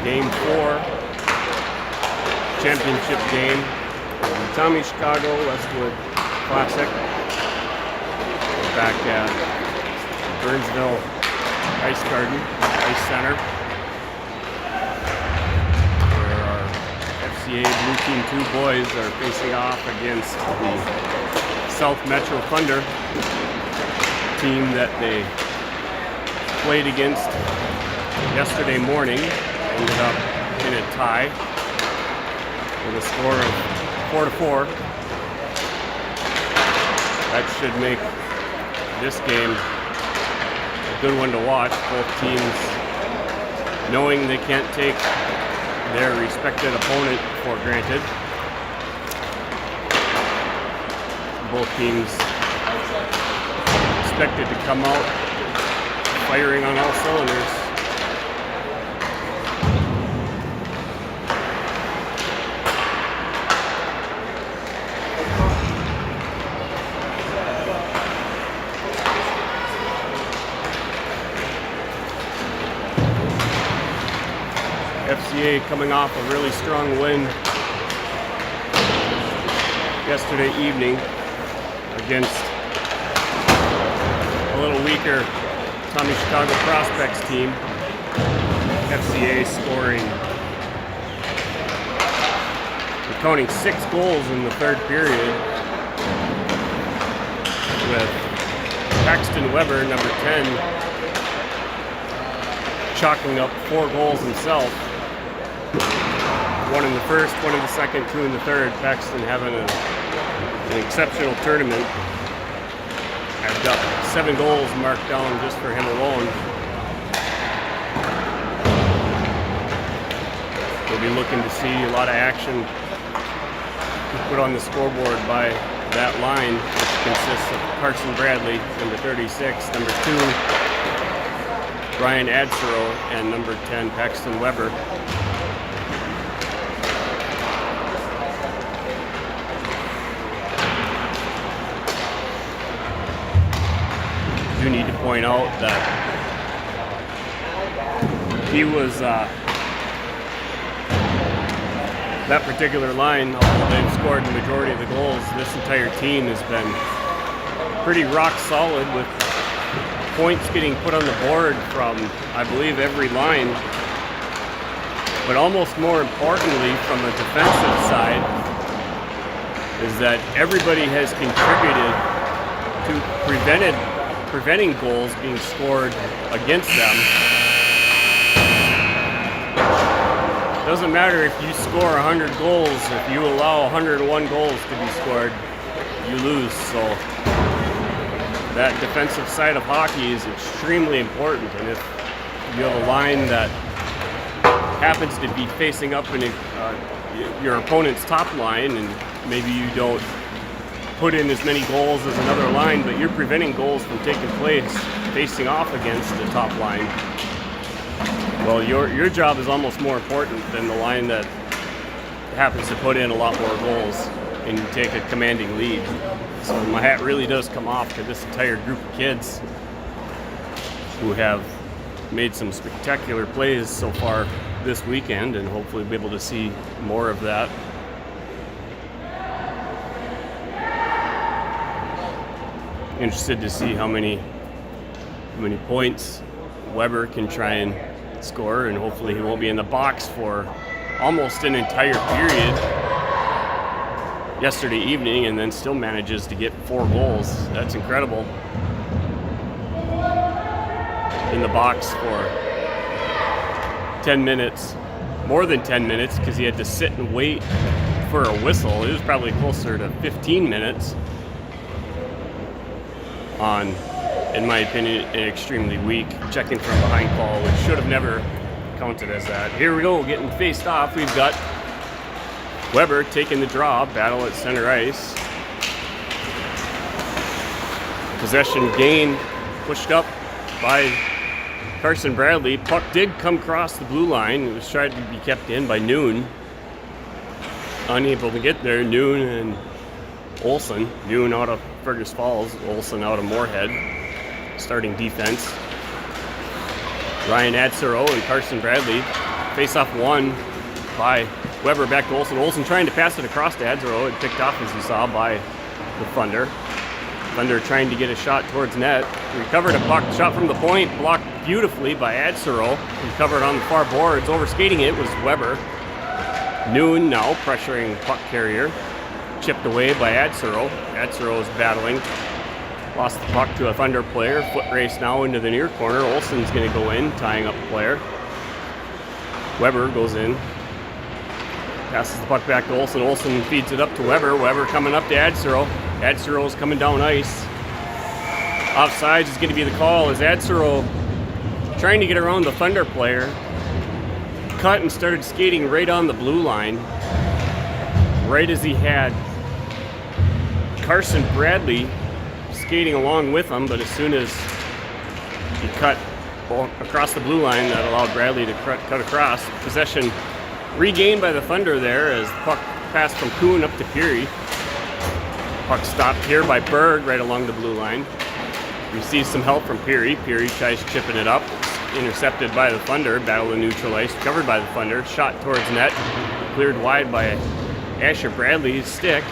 Game 4 championship game of the Tommy Chicago Westwood Classic. We're back at Burnsville Ice Garden, Ice Center, where our FCA Blue Team 2 boys are facing off against the South Metro Thunder team that they played against yesterday morning. Ended up in a tie with a score of 4-4. That should make this game a good one to watch. Both teams knowing they can't take their respected opponent for granted. Both teams expected to come out firing on all cylinders. FCA coming off a really strong win yesterday evening against a little weaker Tommy Chicago Prospects team. FCA scoring, counting 6 goals in the third period, with Paxton Weber, number 10, chalking up 4 goals himself. 1 in the first, 1 in the second, 2 in the third. Paxton having an exceptional tournament. I've got 7 goals marked down just for him alone. We'll be looking to see a lot of action put on the scoreboard by that line, which consists of Carson Bradley, number 36, number 2, Brian Adsero, and number 10, Paxton Weber. I do need to point out that he was that particular line, although they've scored the majority of the goals, this entire team has been pretty rock solid, with points getting put on the board from, I believe, every line. But almost more importantly, from the defensive side, is that everybody has contributed to preventing goals being scored against them. Doesn't matter if you score 100 goals, if you allow 101 goals to be scored, you lose. So that defensive side of hockey is extremely important, and if you have a line that happens to be facing up in your opponent's top line, and maybe you don't put in as many goals as another line, but you're preventing goals from taking place facing off against the top line, well, your job is almost more important than the line that happens to put in a lot more goals and you take a commanding lead. So my hat really does come off to this entire group of kids who have made some spectacular plays so far this weekend, and hopefully be able to see more of that. Interested to see how many points Weber can try and score, and hopefully he won't be in the box for almost an entire period yesterday evening and then still manages to get 4 goals. That's incredible. In the box for 10 minutes, more than 10 minutes, because he had to sit and wait for a whistle. It was probably closer to 15 minutes on, in my opinion, an extremely weak checking from behind call, which should have never counted as that. Here we go, getting faced off. We've got Weber taking the draw, battle at center ice. Possession gain, pushed up by Carson Bradley. Puck did come across the blue line. It was tried to be kept in by Noon. Unable to get there, Noon and Olsen. Noon out of Fergus Falls, Olsen out of Moorhead. Starting defense. Ryan Adsero and Carson Bradley Face-off won by Weber, back to Olsen. Olsen trying to pass it across to Adzero. It picked off, as you saw, by the Thunder. Thunder trying to get a shot towards net. Recovered a puck, shot from the point, blocked beautifully by Adzero. Recovered on the far boards. Overskating it was Weber. Noon now pressuring puck carrier. Chipped away by Adzero. Adzero is battling. Lost the puck to a Thunder player. Foot race now into the near corner. Olsen's going to go in, tying up a player. Weber goes in. Passes the puck back to Olsen. Olsen feeds it up to Weber. Weber coming up to Adzero. Adsero's coming down ice. Offsides is going to be the call as Adzero, trying to get around the Thunder player, cut and started skating right on the blue line. Right as he had Carson Bradley skating along with him, but as soon as he cut across the blue line, that allowed Bradley to cut across. Possession regained by the Thunder there as the puck passed from Kuhn up to Peary. Puck stopped here by Berg right along the blue line. Receives some help from Peary. Peary tries chipping it up. Intercepted by the Thunder. Battle to neutral ice. Covered by the Thunder. Shot towards net. Cleared wide by Asher Bradley's stick.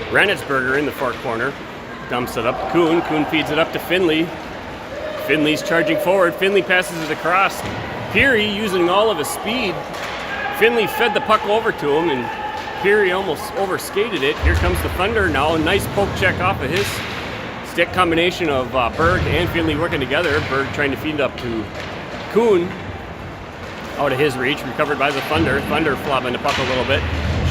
Renitsberger in the far corner. Dumps it up to Kuhn. Kuhn feeds it up to Finley. Finley's charging forward. Finley passes it across. Peary using all of his speed. Finley fed the puck over to him, and Peary almost overskated it. Here comes the Thunder now. Nice poke check off of his stick. Combination of Berg and Finley working together. Berg trying to feed it up to Kuhn. Out of his reach. Recovered by the Thunder. Thunder flopping the puck a little bit.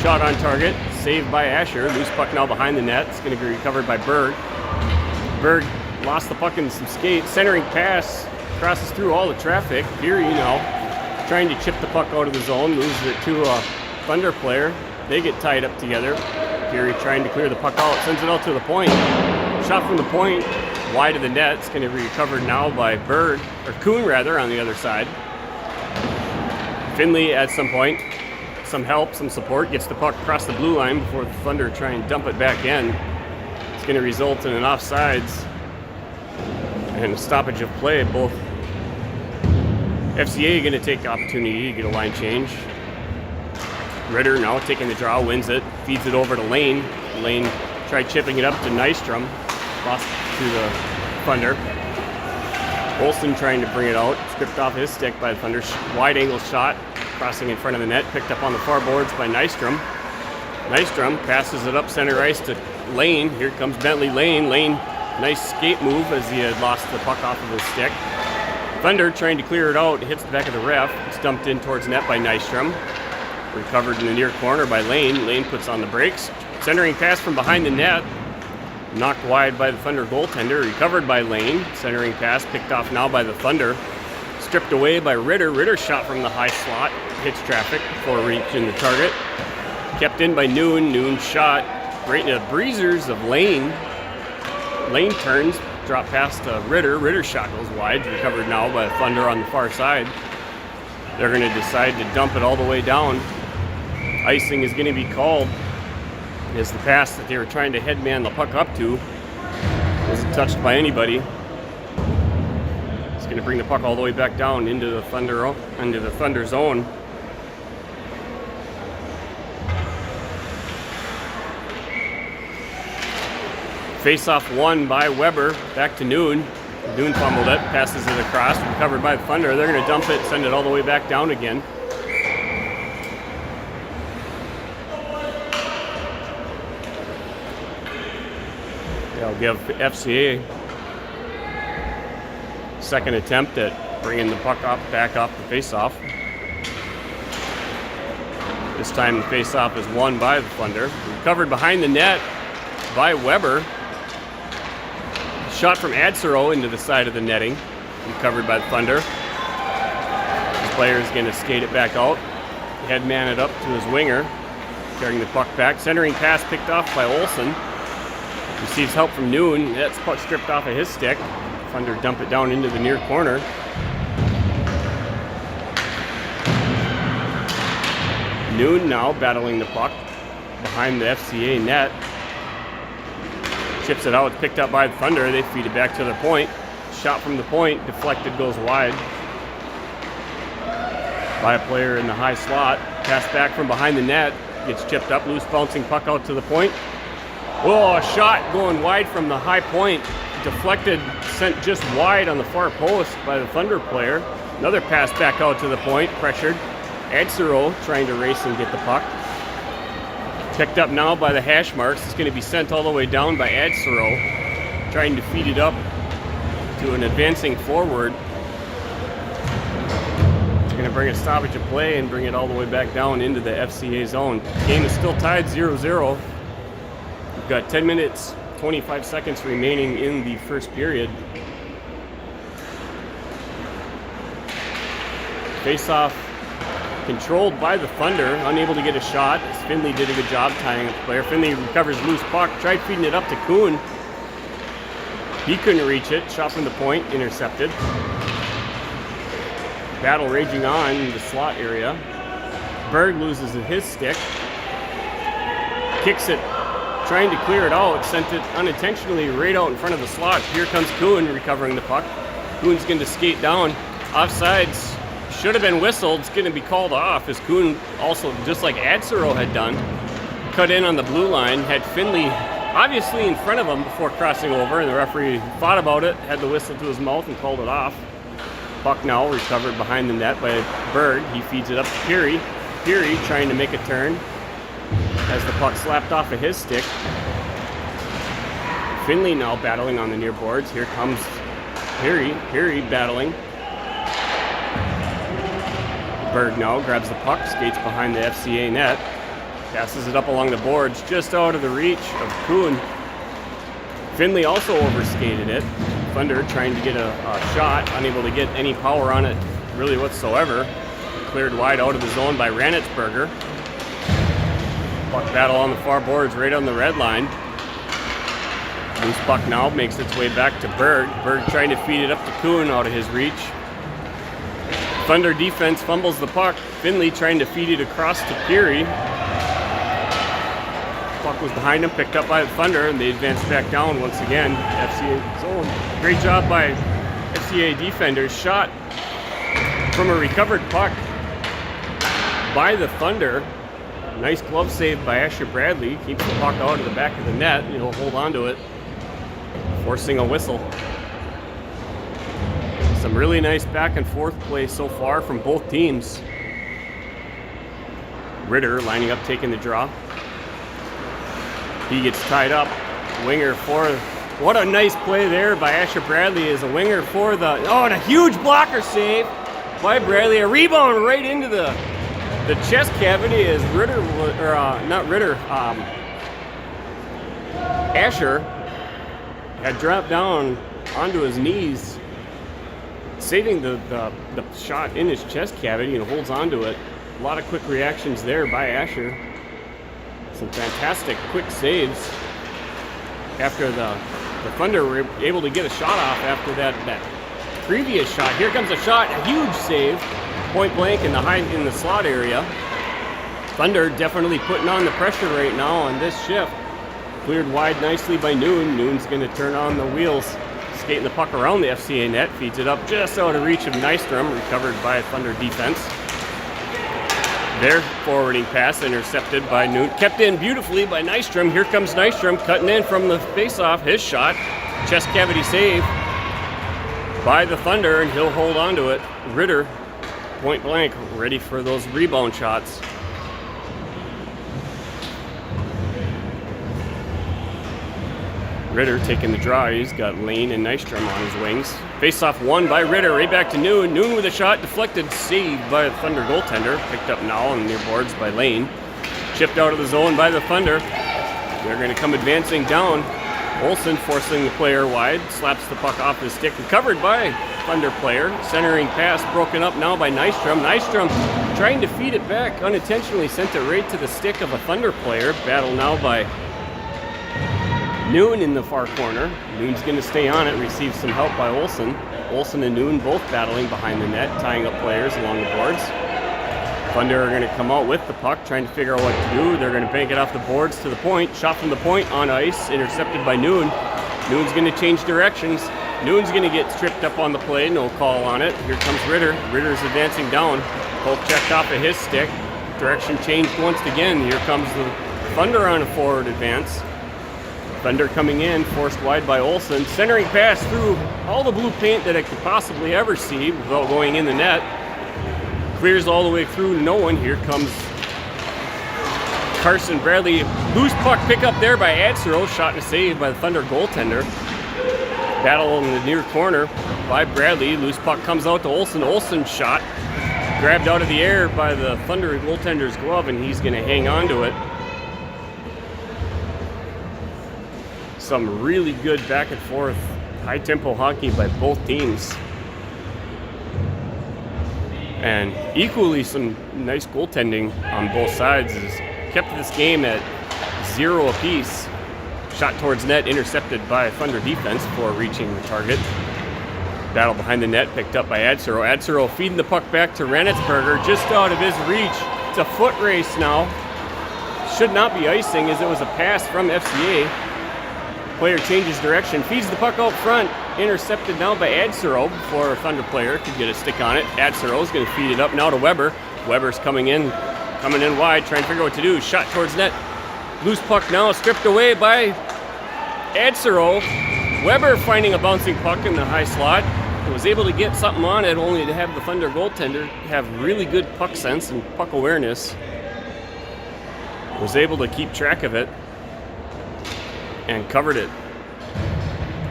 Shot on target. Saved by Asher. Loose puck now behind the net. It's going to be recovered by Berg. Berg lost the puck in some skates. Centering pass. Crosses through all the traffic. Peary now trying to chip the puck out of the zone. Loses it to a Thunder player. They get tied up together. Peary trying to clear the puck out. Sends it out to the point. Shot from the point. Wide of the net. It's going to be recovered now by Berg. Or Kuhn rather on the other side. Finley at some point. Some help, some support. Gets the puck across the blue line before the Thunder try and dump it back in. It's going to result in an offsides and a stoppage of play. Both FCA going to take the opportunity to get a line change. Ritter now taking the draw, wins it, feeds it over to Lane. Lane tried chipping it up to Nystrom. Lost to the Thunder. Olsen trying to bring it out. Stripped off his stick by the Thunder. Wide angle shot. Crossing in front of the net. Picked up on the far boards by Nystrom. Nystrom passes it up center ice to Lane. Here comes Bentley Lane. Lane, nice skate move as he had lost the puck off of his stick. Thunder trying to clear it out. Hits the back of the ref. It's dumped in towards net by Nystrom. Recovered in the near corner by Lane. Lane puts on the brakes. Centering pass from behind the net. Knocked wide by the Thunder goaltender. Recovered by Lane. Centering pass picked off now by the Thunder. Stripped away by Ritter. Ritter shot from the high slot. Hits traffic before reaching the target. Kept in by Noon. Noon shot right into the breezers of Lane. Lane turns. Drop pass to Ritter. Ritter's shot goes wide. Recovered now by the Thunder on the far side. They're going to decide to dump it all the way down. Icing is going to be called as the pass that they were trying to headman the puck up to wasn't touched by anybody. It's going to bring the puck all the way back down into the Thunder zone. Face-off won by Weber. Back to Noon. Noon fumbled it, passes it across, recovered by the Thunder. They're going to dump it, send it all the way back down again. They'll give FCA second attempt at bringing the puck back off the face-off. This time the face-off is won by the Thunder. Recovered behind the net by Weber. Shot from Adzero into the side of the netting. Recovered by the Thunder. The player is going to skate it back out. Headman it up to his winger. Carrying the puck back. Centering pass picked off by Olsen. Receives help from Noon. That's puck stripped off of his stick. Thunder dump it down into the near corner. Noon now battling the puck behind the FCA net. Chips it out, it's picked up by the Thunder. They feed it back to their point. Shot from the point, deflected, goes wide. by a player in the high slot. Pass back from behind the net. Gets chipped up, loose bouncing puck out to the point. Oh, a shot going wide from the high point. Deflected, sent just wide on the far post by the Thunder player. Another pass back out to the point, pressured. Adsero trying to race and get the puck. Picked up now by the hash marks. It's going to be sent all the way down by Adsero, trying to feed it up to an advancing forward. It's going to bring a stoppage of play and bring it all the way back down into the FCA zone. Game is still tied 0-0. We've got 10 minutes, 25 seconds remaining in the first period. Face-off controlled by the Thunder, unable to get a shot. Finley did a good job tying up the player. Finley recovers loose puck, tried feeding it up to Kuhn. He couldn't reach it, shot from the point, intercepted. Battle raging on in the slot area. Berg loses his stick. Kicks it, trying to clear it out, sent it unintentionally right out in front of the slot. Here comes Kuhn recovering the puck. Kuhn's going to skate down. Offsides. Should have been whistled. It's going to be called off as Kuhn also, just like Adsero had done, cut in on the blue line, had Finley obviously in front of him before crossing over, and the referee thought about it, had the whistle to his mouth and called it off. Puck now recovered behind the net by Berg. He feeds it up to Peary. Peary trying to make a turn as the puck slapped off of his stick. Finley now battling on the near boards. Here comes Peary. Peary battling. Berg now grabs the puck, skates behind the FCA net, passes it up along the boards, just out of the reach of Kuhn. Finley also overskated it. Thunder trying to get a shot, unable to get any power on it really whatsoever. Cleared wide out of the zone by Ranitzberger. Puck battle on the far boards right on the red line. Loose puck now makes its way back to Berg. Berg trying to feed it up to Kuhn out of his reach. Thunder defense fumbles the puck. Finley trying to feed it across to Peary. Puck was behind him, picked up by the Thunder, and they advance back down once again. FCA zone. Great job by FCA defenders. Shot from a recovered puck by the Thunder. Nice glove save by Asher Bradley. Keeps the puck out of the back of the net. He'll hold on to it, forcing a whistle. Some really nice back and forth play so far from both teams. Ritter lining up, taking the draw. He gets tied up. Winger for, what a nice play there by Asher Bradley as a winger for the, and a huge blocker save by Bradley. A rebound right into the chest cavity as Ritter, Asher had dropped down onto his knees, saving the shot in his chest cavity, and holds on to it. A lot of quick reactions there by Asher. Some fantastic quick saves after the Thunder were able to get a shot off after that previous shot. Here comes a shot, a huge save, point blank in the slot area. Thunder definitely putting on the pressure right now on this shift. Cleared wide nicely by Noon. Noon's going to turn on the wheels. Skating the puck around the FCA net, feeds it up just out of reach of Nystrom, recovered by Thunder defense. Their forwarding pass intercepted by Noon, kept in beautifully by Nystrom. Here comes Nystrom cutting in from the face-off. His shot, chest cavity save by the Thunder, and he'll hold on to it. Ritter, point blank, ready for those rebound shots. Ritter taking the draw. He's got Lane and Nystrom on his wings. Face-off won by Ritter, right back to Noon. Noon with a shot, deflected, saved by the Thunder goaltender. Picked up now on the near boards by Lane. Chipped out of the zone by the Thunder. They're going to come advancing down. Olsen forcing the player wide, slaps the puck off his stick, recovered by Thunder player. Centering pass broken up now by Nystrom. Nystrom trying to feed it back, unintentionally sent it right to the stick of a Thunder player. Battle now by Noon in the far corner. Noon's going to stay on it, receives some help by Olsen. Olsen and Noon both battling behind the net, tying up players along the boards. Thunder are going to come out with the puck, trying to figure out what to do. They're going to bank it off the boards to the point. Shot from the point on ice, intercepted by Noon. Noon's going to change directions. Noon's going to get tripped up on the play, no call on it. Here comes Ritter. Ritter's advancing down. Poke checked off of his stick. Direction changed once again. Here comes the Thunder on a forward advance. Thunder coming in, forced wide by Olsen. Centering pass through all the blue paint that it could possibly ever see without going in the net. Clears all the way through, no one. Here comes Carson Bradley. Loose puck pick up there by Adsero. Shot and save by the Thunder goaltender. Battle in the near corner by Bradley. Loose puck comes out to Olsen. Olsen shot. Grabbed out of the air by the Thunder goaltender's glove, and he's going to hang on to it. Some really good back and forth, high tempo hockey by both teams. And equally some nice goaltending on both sides has kept this game at 0 apiece. Shot towards net, intercepted by Thunder defense before reaching the target. Battle behind the net, picked up by Adsero. Adsero feeding the puck back to Renitsberger, just out of his reach. It's a foot race now. Should not be icing as it was a pass from FCA. Player changes direction, feeds the puck out front. Intercepted now by Adsero before a Thunder player could get a stick on it. Adsero is going to feed it up now to Weber. Weber's coming in wide, trying to figure out what to do. Shot towards net. Loose puck now stripped away by Adsero. Weber finding a bouncing puck in the high slot. Was able to get something on it, only to have the Thunder goaltender have really good puck sense and puck awareness. Was able to keep track of it and covered it.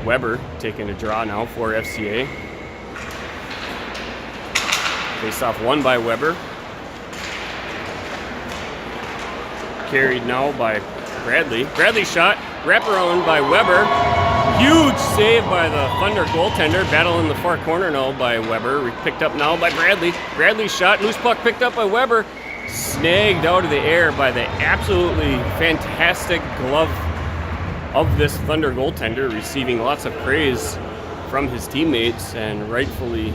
Weber taking a draw now for FCA. Face-off won by Weber. Carried now by Bradley. Bradley shot, wraparound by Weber. Huge save by the Thunder goaltender. Battle in the far corner now by Weber. Picked up now by Bradley. Bradley shot, loose puck picked up by Weber. Snagged out of the air by the absolutely fantastic glove of this Thunder goaltender, receiving lots of praise from his teammates, and rightfully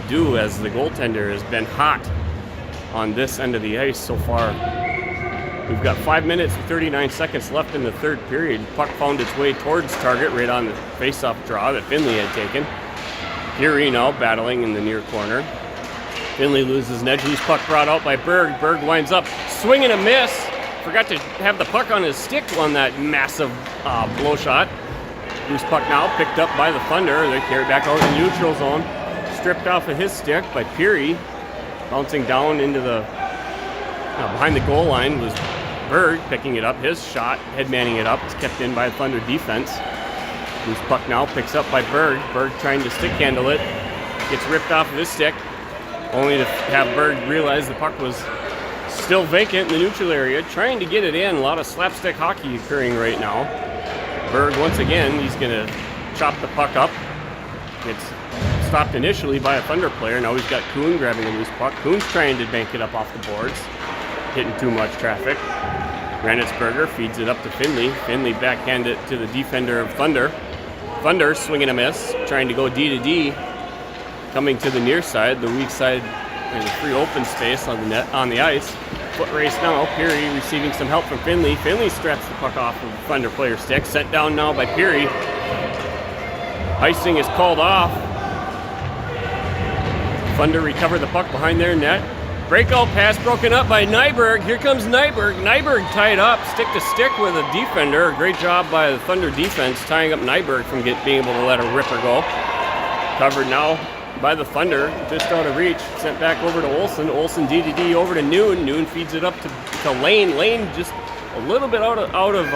due, as the goaltender has been hot on this end of the ice so far. We've got 5 minutes and 39 seconds left in the third period. Puck found its way towards target right on the face-off draw that Finley had taken. Geary now battling in the near corner. Finley loses an edge. Loose puck brought out by Berg. Berg winds up, swing and a miss. Forgot to have the puck on his stick on that massive blow shot. Loose puck now picked up by the Thunder. They carry it back out in the neutral zone. Stripped off of his stick by Peary. Bouncing down into the behind the goal line was Berg picking it up. His shot, headmanning it up, is kept in by the Thunder defense. Loose puck now picks up by Berg. Berg trying to stick handle it. Gets ripped off of his stick, only to have Berg realize the puck was still vacant in the neutral area, trying to get it in. A lot of slapstick hockey occurring right now. Berg, once again, he's going to chop the puck up. Gets stopped initially by a Thunder player. Now he's got Kuhn grabbing a loose puck. Kuhn's trying to bank it up off the boards. Hitting too much traffic. Renitsberger feeds it up to Finley. Finley backhand it to the defender of Thunder. Thunder swinging a miss, trying to go D to D. Coming to the near side, the weak side, and a free open space on the net, on the ice. Foot race now. Peary receiving some help from Finley. Finley straps the puck off of the Thunder player stick. Sent down now by Peary. Icing is called off. Thunder recover the puck behind their net. Breakout pass broken up by Nyberg. Here comes Nyberg. Nyberg tied up, stick to stick with a defender. Great job by the Thunder defense tying up Nyberg from being able to let a ripper go. Covered now by the Thunder, just out of reach. Sent back over to Olsen. Olsen D over to Noon. Noon feeds it up to Lane. Lane just a little bit out of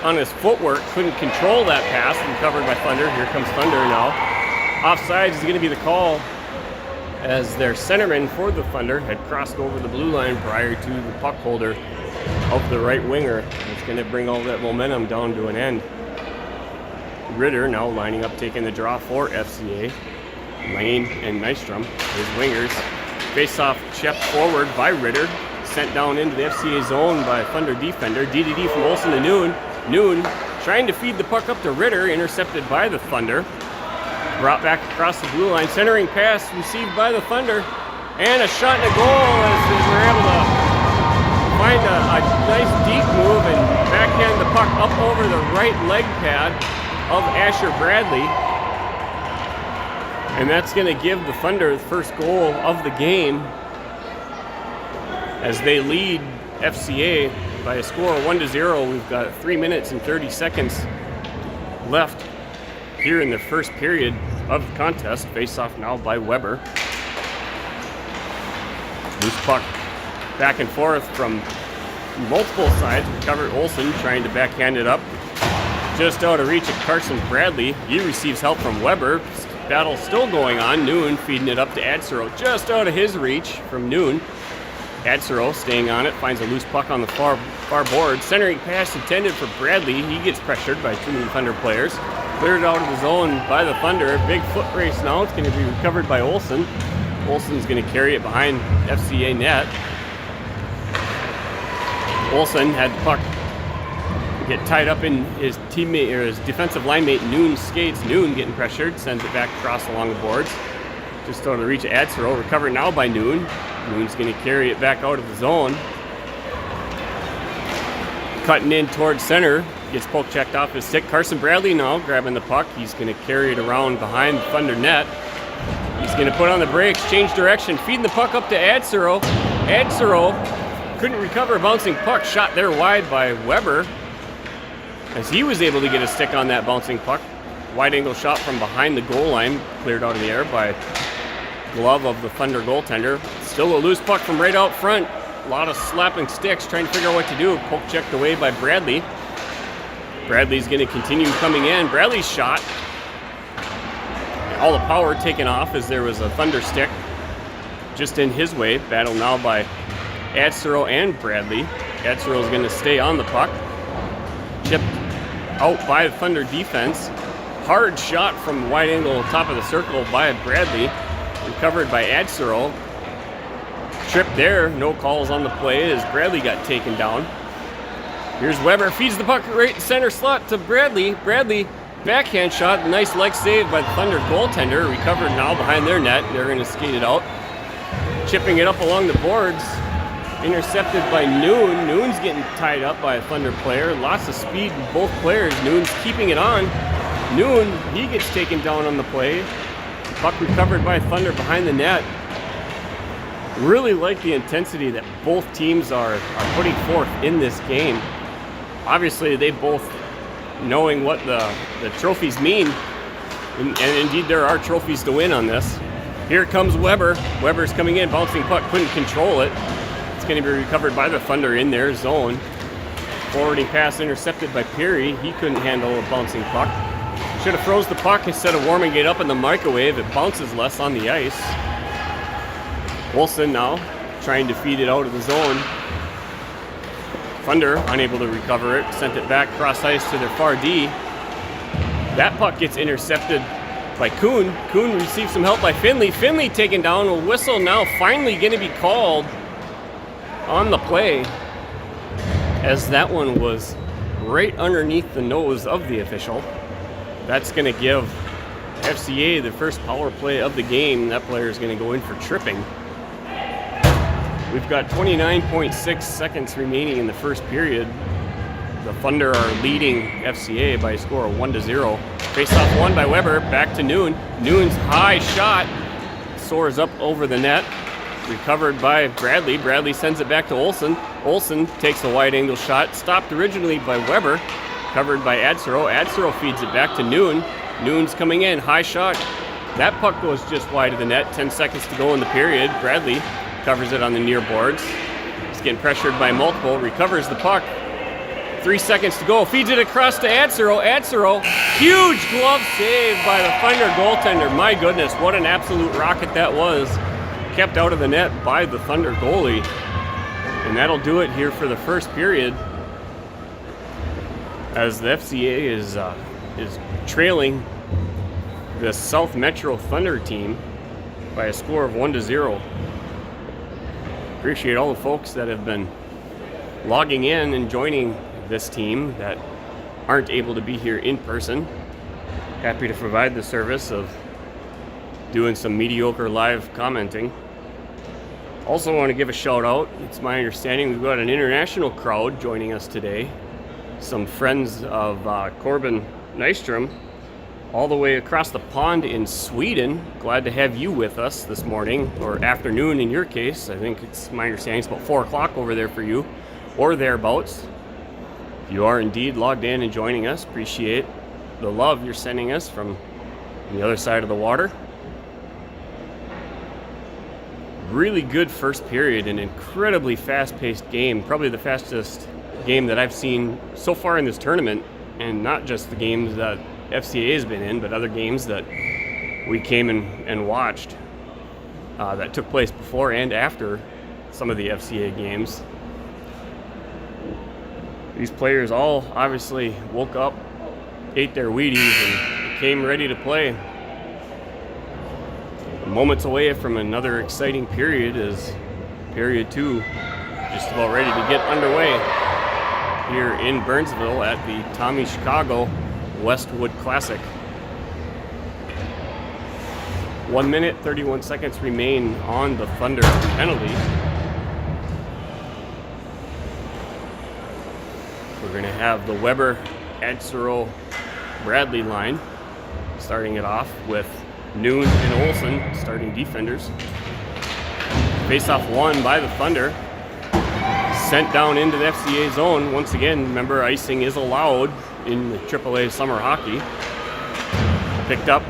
on his footwork. Couldn't control that pass. And covered by Thunder. Here comes Thunder now. Offsides is going to be the call, as their centerman for the Thunder had crossed over the blue line prior to the puck holder of the right winger. It's going to bring all that momentum down to an end. Ritter now lining up, taking the draw for FCA. Lane and Nystrom, his wingers. Face-off checked forward by Ritter. Sent down into the FCA zone by Thunder defender. D from Olsen to Noon. Noon trying to feed the puck up to Ritter, intercepted by the Thunder. Brought back across the blue line. Centering pass received by the Thunder. And a shot and a goal as we're able to find a nice deep move and backhand the puck up over the right leg pad of Asher Bradley. And that's going to give the Thunder the first goal of the game. as they lead FCA by a score of 1-0. We've got 3 minutes and 30 seconds left here in the first period of the contest. Face off now by Weber. Loose puck back and forth from multiple sides. Recovered Olsen trying to backhand it up. Just out of reach of Carson Bradley. He receives help from Weber. Battle still going on. Noon feeding it up to Adsero. Just out of his reach from Noon. Adsero staying on it. Finds a loose puck on the far board. Centering pass intended for Bradley. He gets pressured by too many Thunder players. Cleared out of the zone by the Thunder. Big foot race now. It's going to be recovered by Olsen. Olsen's going to carry it behind FCA net. Olsen had the puck get tied up in his teammate or his defensive line mate Noon's skates. Noon getting pressured, sends it back across along the boards. Just out of the reach of Adsero. Recovered now by Noon. Noon's going to carry it back out of the zone. Cutting in towards center. Gets poke checked off his stick. Carson Bradley now grabbing the puck. He's going to carry it around behind the Thunder net. He's going to put on the brakes, change direction, feeding the puck up to Adsero. Adsero couldn't recover a bouncing puck. Shot there wide by Weber, as he was able to get a stick on that bouncing puck. Wide angle shot from behind the goal line, cleared out of the air by glove of the Thunder goaltender. Still a loose puck from right out front. A lot of slapping sticks, trying to figure out what to do. Poke checked away by Bradley. Bradley's going to continue coming in. Bradley's shot. All the power taken off as there was a Thunder stick just in his way. Battle now by Adsero and Bradley. Adsero's going to stay on the puck. Chipped out by the Thunder defense. Hard shot from wide angle top of the circle by Bradley. Recovered by Adsero. Trip there. No calls on the play as Bradley got taken down. Here's Weber. Feeds the puck right center slot to Bradley. Bradley backhand shot. Nice leg save by the Thunder goaltender. Recovered now behind their net. They're going to skate it out. Chipping it up along the boards. Intercepted by Noon. Noon's getting tied up by a Thunder player. Lots of speed in both players. Noon's keeping it on. Noon, he gets taken down on the play. Puck recovered by Thunder behind the net. Really like the intensity that both teams are putting forth in this game. Obviously, they both knowing what the trophies mean. And indeed, there are trophies to win on this. Here comes Weber. Weber's coming in, bouncing puck, couldn't control it. It's going to be recovered by the Thunder in their zone. Forwarding pass intercepted by Peary. He couldn't handle a bouncing puck. Should have froze the puck instead of warming it up in the microwave. It bounces less on the ice. Olsen now trying to feed it out of the zone. Thunder unable to recover it. Sent it back cross ice to their far D. That puck gets intercepted by Kuhn. Kuhn receives some help by Finley. Finley taken down. A whistle now finally going to be called on the play, as that one was right underneath the nose of the official. That's going to give FCA the first power play of the game. That player is going to go in for tripping. We've got 29.6 seconds remaining in the first period. The Thunder are leading FCA by a score of 1-0. Face-off won by Weber. Back to Noon. Noon's high shot soars up over the net. Recovered by Bradley. Bradley sends it back to Olsen. Olsen takes a wide angle shot. Stopped originally by Weber. Covered by Adsero. Adsero feeds it back to Noon. Noon's coming in. High shot. That puck goes just wide of the net. 10 seconds to go in the period. Bradley covers it on the near boards. He's getting pressured by multiple. Recovers the puck. 3 seconds to go. Feeds it across to Adsero. Adsero. Huge glove save by the Thunder goaltender. My goodness, what an absolute rocket that was. Kept out of the net by the Thunder goalie. And that'll do it here for the first period, as the FCA is trailing the South Metro Thunder team by a score of 1-0. Appreciate all the folks that have been logging in and joining this team that aren't able to be here in person. Happy to provide the service of doing some mediocre live commenting. Also want to give a shout out. It's my understanding we've got an international crowd joining us today. Some friends of Corbin Nystrom all the way across the pond in Sweden. Glad to have you with us this morning, or afternoon in your case. I think it's my understanding it's about 4 o'clock over there for you, or thereabouts. If you are indeed logged in and joining us, appreciate the love you're sending us from the other side of the water. Really good first period, an incredibly fast-paced game, probably the fastest game that I've seen so far in this tournament, and not just the games that FCA has been in, but other games that we came and watched that took place before and after some of the FCA games. These players all obviously woke up, ate their Wheaties, and came ready to play. Moments away from another exciting period is period 2, just about ready to get underway here in Burnsville at the Tommy Chicago Westwood Classic. 1 minute, 31 seconds remain on the Thunder penalty. We're going to have the Weber, Adsero, Bradley line, starting it off with Noon and Olsen starting defenders. Face-off won by the Thunder. Sent down into the FCA zone. Once again, remember, icing is allowed in the AAA summer hockey. Picked up,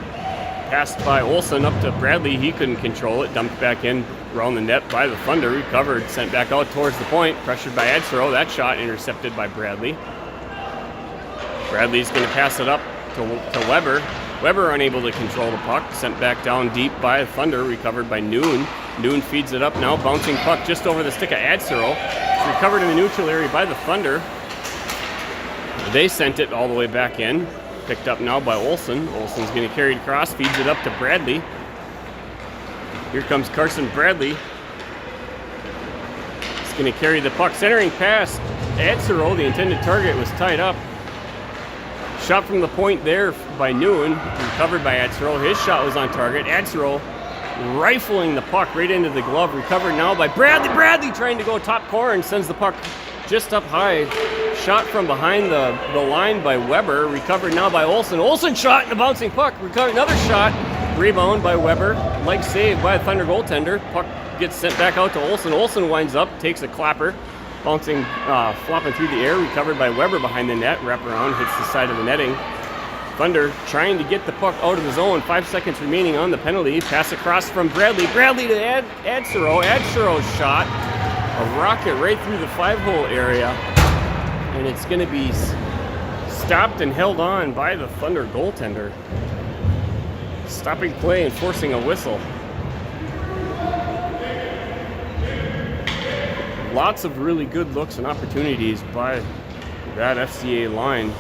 passed by Olsen up to Bradley. He couldn't control it. Dumped back in around the net by the Thunder. Recovered, sent back out towards the point. Pressured by Adsero. That shot intercepted by Bradley. Bradley's going to pass it up to Weber. Weber unable to control the puck. Sent back down deep by the Thunder. Recovered by Noon. Noon feeds it up now. Bouncing puck just over the stick of Adsero. It's recovered in the neutral area by the Thunder. They sent it all the way back in. Picked up now by Olsen. Olsen's going to carry it across. Feeds it up to Bradley. Here comes Carson Bradley. He's going to carry the puck. Centering pass. Adsero, the intended target, was tied up. Shot from the point there by Noon. Recovered by Adsero. His shot was on target. Adsero rifling the puck right into the glove. Recovered now by Bradley. Bradley trying to go top corner and sends the puck just up high. Shot from behind the line by Weber. Recovered now by Olsen. Olsen shot and a bouncing puck. Recovered another shot. Rebound by Weber. Leg saved by a Thunder goaltender. Puck gets sent back out to Olsen. Olsen winds up, takes a clapper. Bouncing, flopping through the air. Recovered by Weber behind the net. Wrap around, hits the side of the netting. Thunder trying to get the puck out of the zone. 5 seconds remaining on the penalty. Pass across from Bradley. Bradley to Adsero. Adsero's shot. A rocket right through the 5-hole area. And it's going to be stopped and held on by the Thunder goaltender. Stopping play and forcing a whistle. Lots of really good looks and opportunities by that FCA line.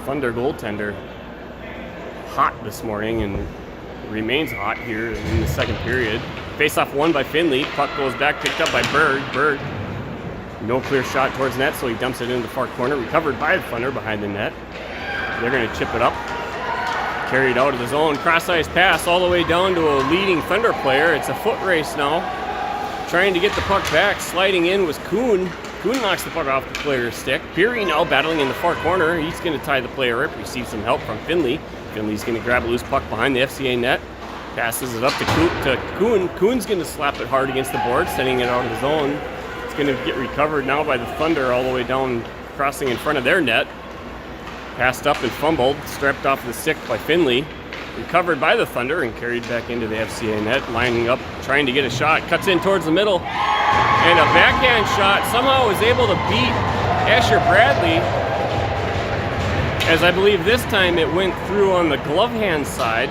Thunder goaltender hot this morning and remains hot here in the second period. Face-off won by Finley. Puck goes back, picked up by Berg. Berg, no clear shot towards net, so he dumps it into the far corner. Recovered by the Thunder behind the net. They're going to chip it up. Carried out of the zone. Cross-ice pass all the way down to a leading Thunder player. It's a foot race now. Trying to get the puck back. Sliding in was Kuhn. Kuhn knocks the puck off the player's stick. Peary now battling in the far corner. He's going to tie the player up. Receives some help from Finley. Finley's going to grab a loose puck behind the FCA net. Passes it up to Kuhn. Kuhn's going to slap it hard against the board, sending it out of the zone. It's going to get recovered now by the Thunder all the way down, crossing in front of their net. Passed up and fumbled. Strapped off the stick by Finley. Recovered by the Thunder and carried back into the FCA net. Lining up, trying to get a shot. Cuts in towards the middle. And a backhand shot. Somehow was able to beat Asher Bradley. As I believe this time it went through on the glove hand side.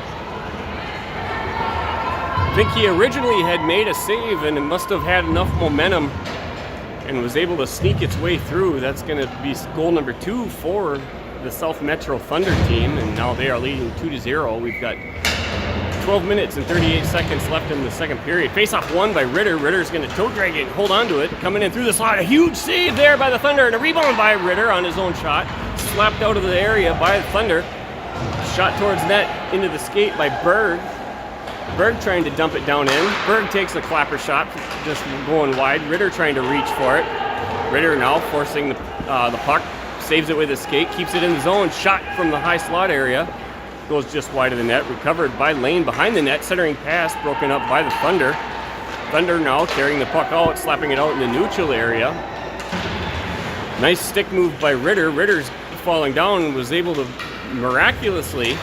I think he originally had made a save and it must have had enough momentum and was able to sneak its way through. That's going to be goal number 2 for the South Metro Thunder team, and now they are leading 2-0. We've got 12 minutes and 38 seconds left in the second period. Face-off won by Ritter. Ritter's going to toe drag it, hold on to it. Coming in through the slot, a huge save there by the Thunder, and a rebound by Ritter on his own shot. Slapped out of the area by the Thunder. Shot towards net into the skate by Berg. Berg trying to dump it down in. Berg takes a clapper shot, just going wide. Ritter trying to reach for it. Ritter now forcing the puck. Saves it with his skate, keeps it in the zone. Shot from the high slot area. goes just wide of the net. Recovered by Lane behind the net. Centering pass broken up by the Thunder. Thunder now carrying the puck out, slapping it out in the neutral area. Nice stick move by Ritter. Ritter's falling down and was able to miraculously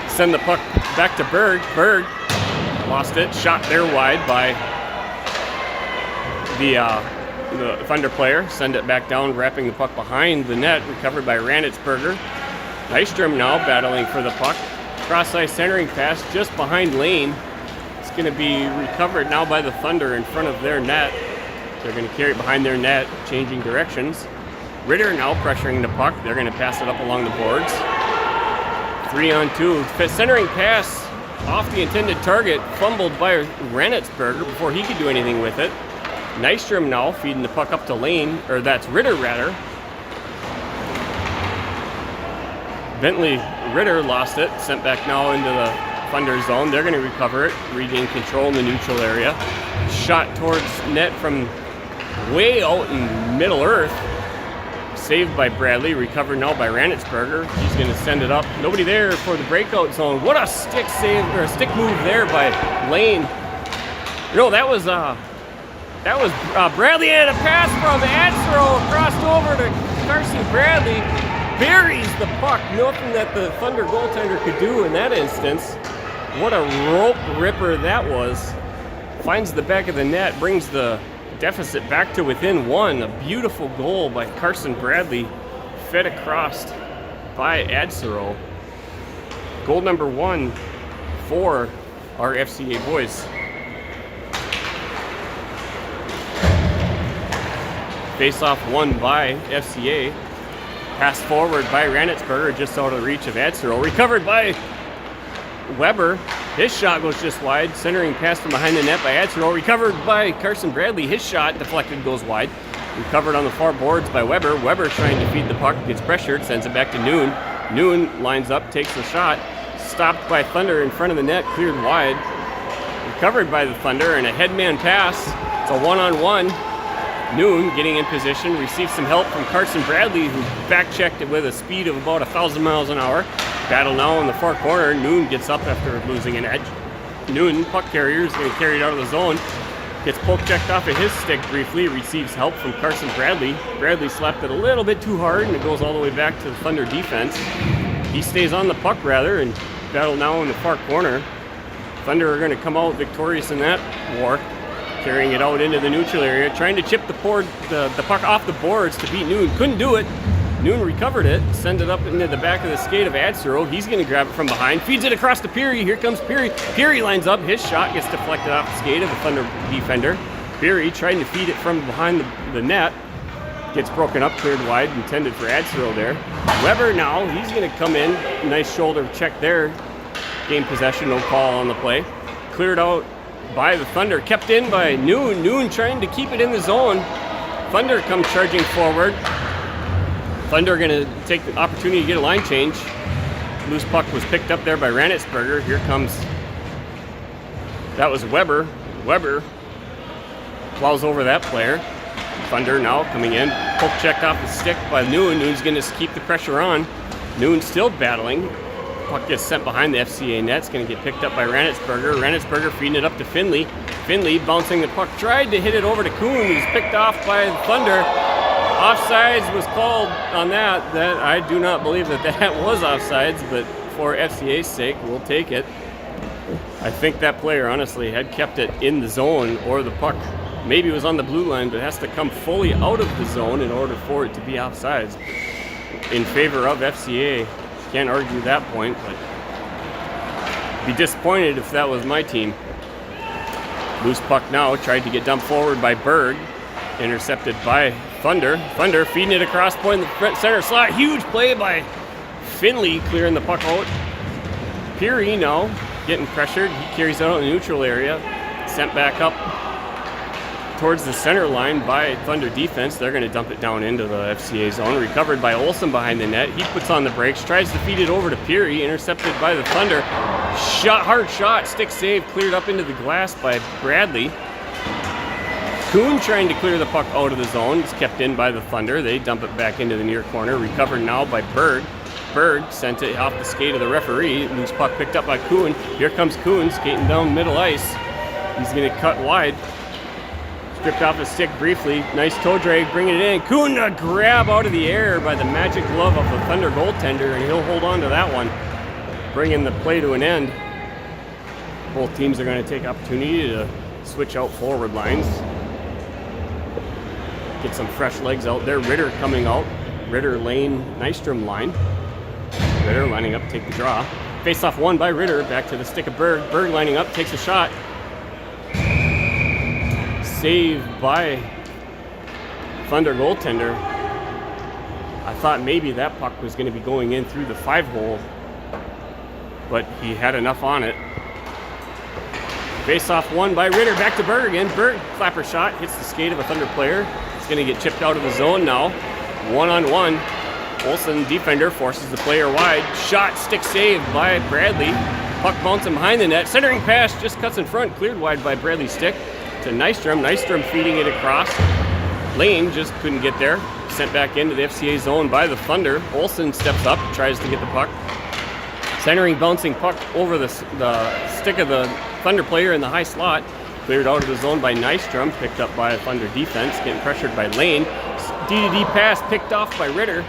send the puck back to Berg. Berg lost it. Shot there wide by the Thunder player. Send it back down, wrapping the puck behind the net. Recovered by Ranitzberger. Nystrom now battling for the puck. Cross-ice centering pass just behind Lane. It's going to be recovered now by the Thunder in front of their net. They're going to carry it behind their net, changing directions. Ritter now pressuring the puck. They're going to pass it up along the boards. 3-on-2. Centering pass off the intended target, fumbled by Ranitzberger before he could do anything with it. Nystrom now feeding the puck up to Lane, or that's Ritter rather. Bentley Ritter lost it, sent back now into the Thunder zone. They're going to recover it, regain control in the neutral area. Shot towards net from way out in Middle Earth. Saved by Bradley, recovered now by Ranitzberger. He's going to send it up. Nobody there for the breakout zone. What a stick save, or a stick move there by Lane. No, that was Bradley, and a pass from Atzero crossed over to Carson Bradley. Buries the puck. Nothing that the Thunder goaltender could do in that instance. What a rope ripper that was. Finds the back of the net, brings the deficit back to within one. A beautiful goal by Carson Bradley, fed across by Atzero. Goal number 1 for our FCA boys. Face-off won by FCA. Pass forward by Ranitzberger, just out of the reach of Atzero. Recovered by Weber. His shot goes just wide. Centering pass from behind the net by Atzero. Recovered by Carson Bradley. His shot deflected, goes wide. Recovered on the far boards by Weber. Weber trying to feed the puck, gets pressured, sends it back to Noon. Noon lines up, takes the shot. Stopped by Thunder in front of the net, cleared wide. Recovered by the Thunder, and a headman pass. It's a one-on-one. Noon getting in position, receives some help from Carson Bradley, who back-checked it with a speed of about 1,000 miles an hour. Battle now in the far corner. Noon gets up after losing an edge. Noon, puck carrier, is going to carry it out of the zone. Gets poke-checked off of his stick briefly, receives help from Carson Bradley. Bradley slapped it a little bit too hard, and it goes all the way back to the Thunder defense. He stays on the puck, rather, and battle now in the far corner. Thunder are going to come out victorious in that war. Carrying it out into the neutral area, trying to chip the puck off the boards to beat Noon. Couldn't do it. Noon recovered it, send it up into the back of the skate of Atzero. He's going to grab it from behind, feeds it across to Peary. Here comes Peary. Peary lines up. His shot gets deflected off the skate of the Thunder defender. Peary trying to feed it from behind the net. Gets broken up, cleared wide, intended for Atzero there. Weber now, he's going to come in. Nice shoulder check there. Game possession, no call on the play. Cleared out by the Thunder, kept in by Noon. Noon trying to keep it in the zone. Thunder come charging forward. Thunder going to take the opportunity to get a line change. Loose puck was picked up there by Ranitzberger. Here comes, that was Weber. Weber plows over that player. Thunder now coming in. Poke checked off the stick by Noon. Noon's going to keep the pressure on. Noon still battling. Puck gets sent behind the FCA net. It's going to get picked up by Ranitzberger. Ranitzberger feeding it up to Finley. Finley bouncing the puck. Tried to hit it over to Kuhn. He's picked off by the Thunder. Offsides was called on that. That I do not believe that was offsides, but for FCA's sake, we'll take it. I think that player honestly had kept it in the zone, or the puck maybe was on the blue line, but it has to come fully out of the zone in order for it to be offsides in favor of FCA. Can't argue that point, but be disappointed if that was my team. Loose puck now, tried to get dumped forward by Berg. Intercepted by Thunder. Thunder feeding it across point in the front center slot. Huge play by Finley, clearing the puck out. Peary now getting pressured. He carries it out in the neutral area. Sent back up towards the center line by Thunder defense. They're going to dump it down into the FCA zone. Recovered by Olsen behind the net. He puts on the brakes, tries to feed it over to Peary. Intercepted by the Thunder. Hard shot, stick save, cleared up into the glass by Bradley. Kuhn trying to clear the puck out of the zone. It's kept in by the Thunder. They dump it back into the near corner. Recovered now by Berg. Berg sent it off the skate of the referee. Loose puck picked up by Kuhn. Here comes Kuhn skating down middle ice. He's going to cut wide. Stripped off his stick briefly. Nice toe drag, bringing it in. Kuhn, a grab out of the air by the magic glove of the Thunder goaltender, and he'll hold on to that one, bringing the play to an end. Both teams are going to take opportunity to switch out forward lines. Get some fresh legs out there. Ritter coming out. Ritter, Lane, Nystrom line. Ritter lining up, take the draw. Face-off won by Ritter. Back to the stick of Berg. Berg lining up, takes a shot. Save by Thunder goaltender. I thought maybe that puck was going to be going in through the 5-hole, but he had enough on it. Face-off won by Ritter. Back to Berg again. Berg, clapper shot, hits the skate of a Thunder player. It's going to get chipped out of the zone now. 1-on-1. Olsen, defender, forces the player wide. Shot, stick saved by Bradley. Puck bouncing behind the net. Centering pass just cuts in front. Cleared wide by Bradley's stick to Nystrom. Nystrom feeding it across. Lane just couldn't get there. Sent back into the FCA zone by the Thunder. Olsen steps up, tries to get the puck. Centering, bouncing puck over the stick of the Thunder player in the high slot. Cleared out of the zone by Nystrom. Picked up by a Thunder defense. Getting pressured by Lane. D-to-D pass picked off by Ritter.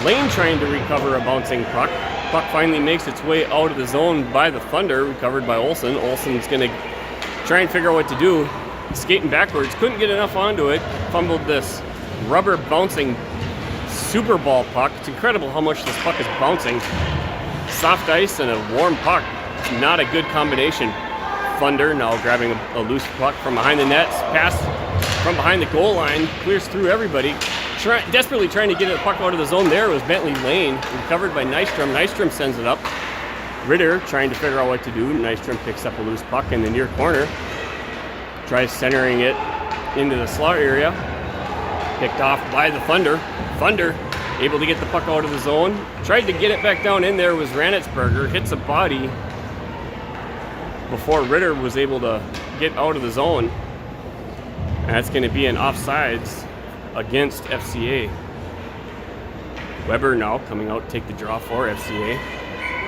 Lane trying to recover a bouncing puck. Puck finally makes its way out of the zone by the Thunder. Recovered by Olsen. Olsen's going to try and figure out what to do. Skating backwards. Couldn't get enough onto it. Fumbled this rubber bouncing Super Ball puck. It's incredible how much this puck is bouncing. Soft ice and a warm puck. Not a good combination. Thunder now grabbing a loose puck from behind the nets. Pass from behind the goal line. Clears through everybody. Desperately trying to get the puck out of the zone there was Bentley Lane. Recovered by Nystrom. Nystrom sends it up. Ritter trying to figure out what to do. Nystrom picks up a loose puck in the near corner. Tries centering it into the slot area. Picked off by the Thunder. Thunder able to get the puck out of the zone. Tried to get it back down in there was Ranitsberger. Hits a body before Ritter was able to get out of the zone. And that's going to be an offsides against FCA. Weber now coming out to take the draw for FCA.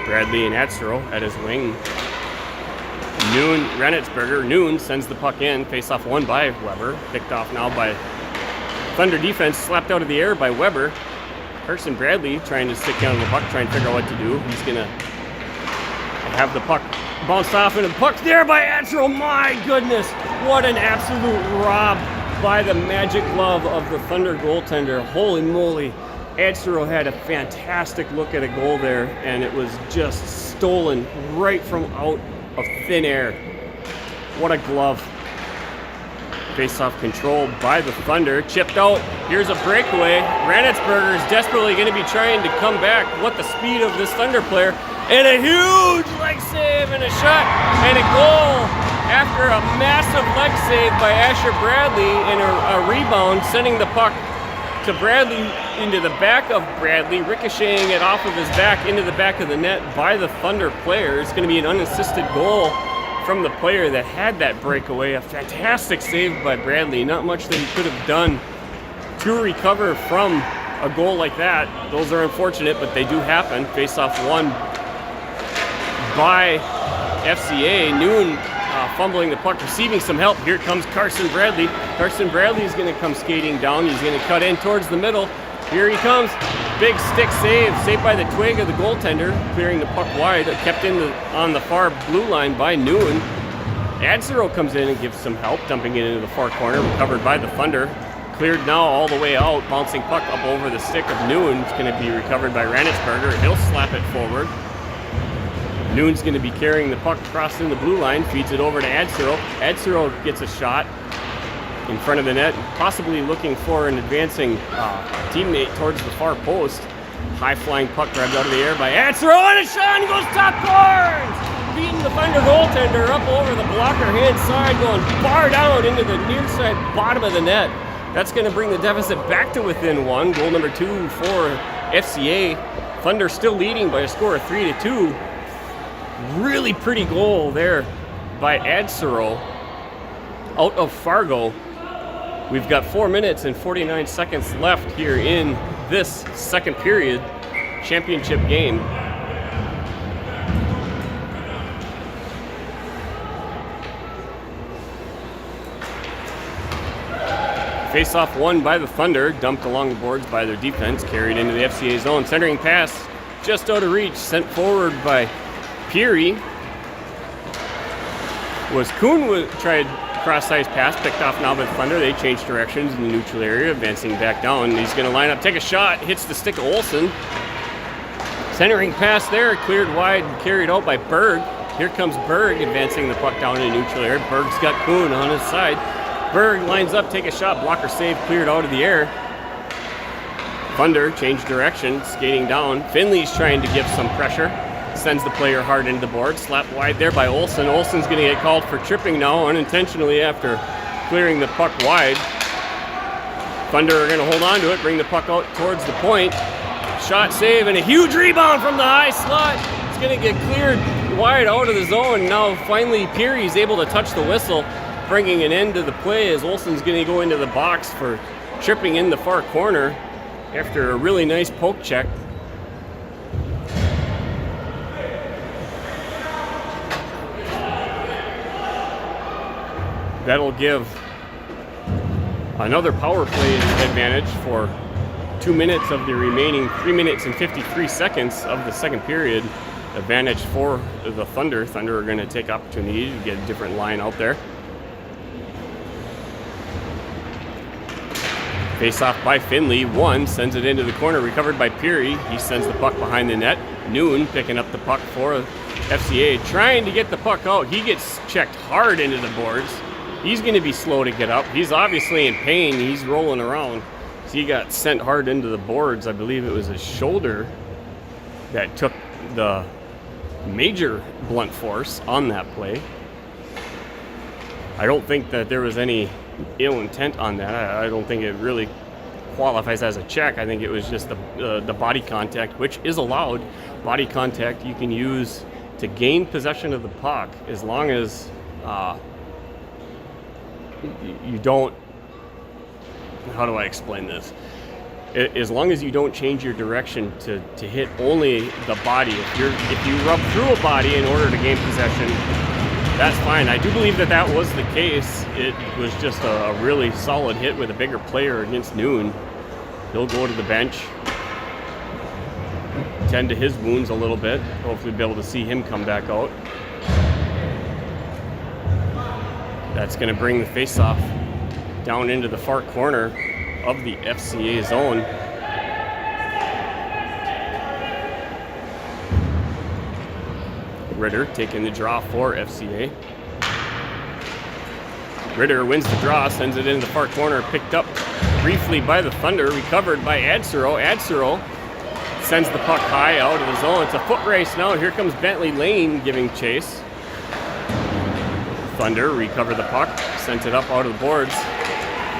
Bradley and Atzero at his wing. Ranitsberger. Noon sends the puck in. Face-off won by Weber. Picked off now by Thunder defense. Slapped out of the air by Weber. Carson Bradley trying to stick down the puck, trying to figure out what to do. He's going to have the puck bounced off into the puck there by Atzero. My goodness, what an absolute rob by the magic glove of the Thunder goaltender. Holy moly. Atzero had a fantastic look at a goal there, and it was just stolen right from out of thin air. What a glove. Face-off control by the Thunder. Chipped out. Here's a breakaway. Ranitsberger is desperately going to be trying to come back. What the speed of this Thunder player. And a huge leg save and a shot and a goal after a massive leg save by Asher Bradley and a rebound, sending the puck to Bradley into the back of Bradley, ricocheting it off of his back into the back of the net by the Thunder player. It's going to be an unassisted goal from the player that had that breakaway. A fantastic save by Bradley. Not much that he could have done to recover from a goal like that. Those are unfortunate, but they do happen. Face-off won by FCA. Noon fumbling the puck, receiving some help. Here comes Carson Bradley. Carson Bradley is going to come skating down. He's going to cut in towards the middle. Here he comes. Big stick save. Saved by the twig of the goaltender. Clearing the puck wide. Kept on the far blue line by Noon. Atzero comes in and gives some help. Dumping it into the far corner. Recovered by the Thunder. Cleared now all the way out. Bouncing puck up over the stick of Noon. It's going to be recovered by Ranitsberger. He'll slap it forward. Noon's going to be carrying the puck across in the blue line, feeds it over to Atzero. Atzero gets a shot in front of the net, possibly looking for an advancing teammate towards the far post. High-flying puck grabbed out of the air by Atzero, and a shot, and he goes top corners! Beating the Thunder goaltender up over the blocker hand side, going bar down into the near side bottom of the net. That's going to bring the deficit back to within one. Goal number 2 for FCA. Thunder still leading by a score of 3-2. Really pretty goal there by Atzero out of Fargo. We've got 4 minutes and 49 seconds left here in this second period. championship game. Face-off won by the Thunder, dumped along the boards by their defense, carried into the FCA zone. Centering pass just out of reach, sent forward by Peary. Kuhn tried cross-size pass, picked off now by the Thunder. They changed directions in the neutral area, advancing back down. He's going to line up, take a shot, hits the stick of Olsen. Centering pass there, cleared wide, carried out by Berg. Here comes Berg, advancing the puck down in the neutral area. Berg's got Kuhn on his side. Berg lines up, take a shot, blocker save, cleared out of the air. Thunder changed direction, skating down. Finley's trying to give some pressure. Sends the player hard into the board. Slapped wide there by Olsen. Olsen's going to get called for tripping now unintentionally after clearing the puck wide. Thunder are going to hold on to it, bring the puck out towards the point. Shot save and a huge rebound from the high slot. It's going to get cleared wide out of the zone. Now finally Peary's able to touch the whistle, bringing an end to the play as Olsen's going to go into the box for tripping in the far corner after a really nice poke check. That'll give another power play advantage for 2 minutes of the remaining 3 minutes and 53 seconds of the second period. Advantage for the Thunder. Thunder are going to take opportunity to get a different line out there. Face off by Finley. One sends it into the corner, recovered by Peary. He sends the puck behind the net. Noon picking up the puck for FCA, trying to get the puck out. He gets checked hard into the boards. He's going to be slow to get up. He's obviously in pain. He's rolling around. So he got sent hard into the boards. I believe it was his shoulder that took the major blunt force on that play. I don't think that there was any ill intent on that. I don't think it really qualifies as a check. I think it was just the body contact, which is allowed. Body contact you can use to gain possession of the puck as long as you don't, how do I explain this? As long as you don't change your direction to hit only the body. If you rub through a body in order to gain possession, that's fine. I do believe that was the case. It was just a really solid hit with a bigger player against Noon. He'll go to the bench, tend to his wounds a little bit. Hopefully be able to see him come back out. That's going to bring the face-off down into the far corner of the FCA zone. Ritter taking the draw for FCA. Ritter wins the draw, sends it into the far corner, picked up briefly by the Thunder, recovered by Adsero. Adsero sends the puck high out of the zone. It's a foot race now. Here comes Bentley Lane giving chase. Thunder recover the puck, sent it up out of the boards.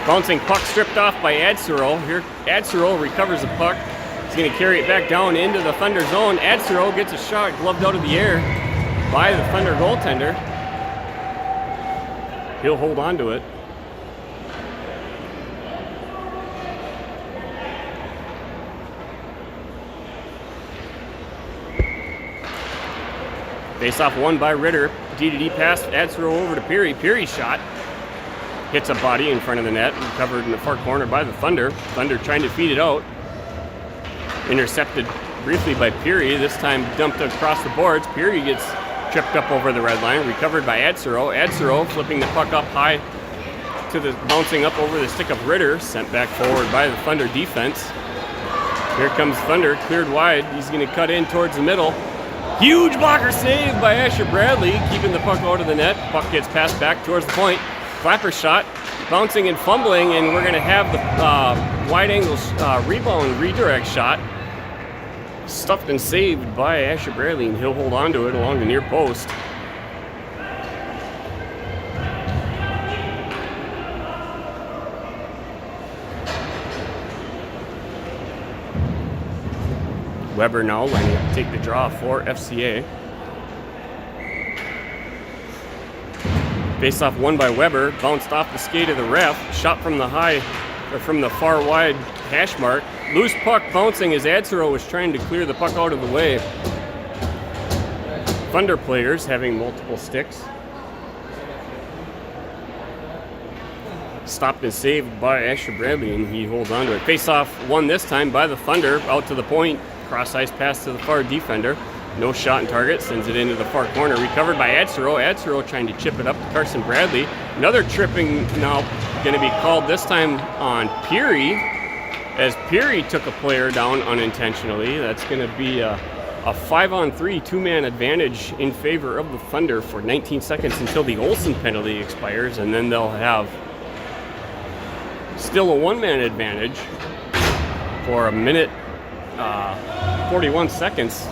Bouncing puck stripped off by Adsero. Here Adsero recovers the puck. He's going to carry it back down into the Thunder zone. Adsero gets a shot gloved out of the air by the Thunder goaltender. He'll hold on to it. Face-off won by Ritter. D-to-D pass, Adsero over to Peary. Peary's shot hits a body in front of the net, recovered in the far corner by the Thunder. Thunder trying to feed it out. Intercepted briefly by Peary, this time dumped across the boards. Peary gets tripped up over the red line, recovered by Adsero. Adsero flipping the puck up high to the, bouncing up over the stick of Ritter, sent back forward by the Thunder defense. Here comes Thunder, cleared wide. He's going to cut in towards the middle. Huge blocker save by Asher Bradley, keeping the puck out of the net. Puck gets passed back towards the point. Clapper shot, bouncing and fumbling, and we're going to have the wide angle rebound redirect shot. Stuffed and saved by Asher Bradley, and he'll hold on to it along the near post. Weber now lining up to take the draw for FCA. Face-off won by Weber, bounced off the skate of the ref, shot from the high or from the far wide hash mark. Loose puck bouncing as Adsero was trying to clear the puck out of the way. Thunder players having multiple sticks. Stopped and saved by Asher Bradley, and he holds on to it. Face-off won this time by the Thunder, out to the point. Cross-ice pass to the far defender. No shot on target, sends it into the far corner. Recovered by Adsero. Adsero trying to chip it up to Carson Bradley. Another tripping now going to be called, this time on Peary, as Peary took a player down unintentionally. That's going to be a 5-on-3 two-man advantage in favor of the Thunder for 19 seconds until the Olsen penalty expires, and then they'll have still a one-man advantage for a minute 41 seconds.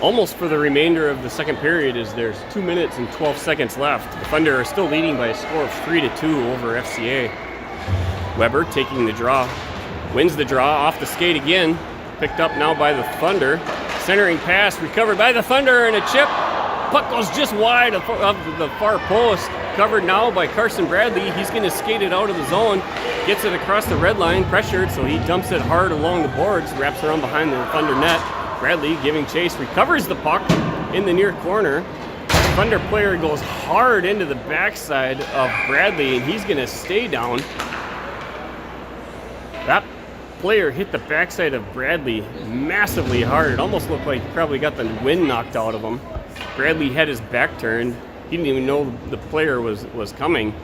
Almost for the remainder of the second period, as there's 2 minutes and 12 seconds left. The Thunder are still leading by a score of 3-2 over FCA. Weber taking the draw, wins the draw off the skate again. Picked up now by the Thunder. Centering pass recovered by the Thunder, and a chip. Puck goes just wide of the far post. Covered now by Carson Bradley. He's going to skate it out of the zone. Gets it across the red line, pressured, so he dumps it hard along the boards. Wraps around behind the Thunder net. Bradley giving chase, recovers the puck in the near corner. Thunder player goes hard into the backside of Bradley, and he's going to stay down. That player hit the backside of Bradley massively hard. It almost looked like he probably got the wind knocked out of him. Bradley had his back turned. He didn't even know the player was coming.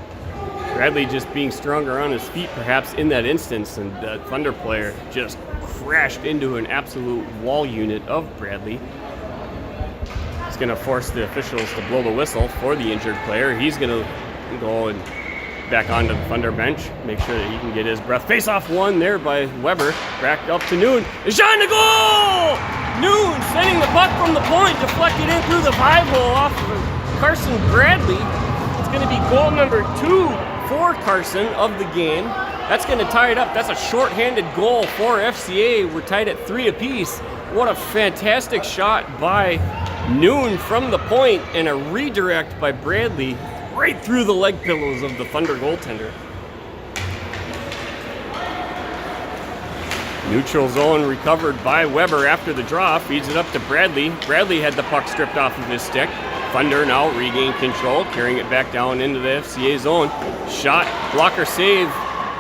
Bradley just being stronger on his feet perhaps in that instance, and the Thunder player just crashed into an absolute wall unit of Bradley. It's going to force the officials to blow the whistle for the injured player. He's going to go and back onto the Thunder bench, make sure that he can get his breath. Face-off won there by Weber. Back up to Noon. Shot in the goal! Noon sending the puck from the point, deflected in through the 5-hole off of Carson Bradley. It's going to be goal number 2 for Carson of the game. That's going to tie it up. That's a shorthanded goal for FCA. We're tied at 3 apiece. What a fantastic shot by Noon from the point, and a redirect by Bradley right through the leg pillows of the Thunder goaltender. Neutral zone recovered by Weber after the draw. Feeds it up to Bradley. Bradley had the puck stripped off of his stick. Thunder now regain control, carrying it back down into the FCA zone. Shot, blocker save,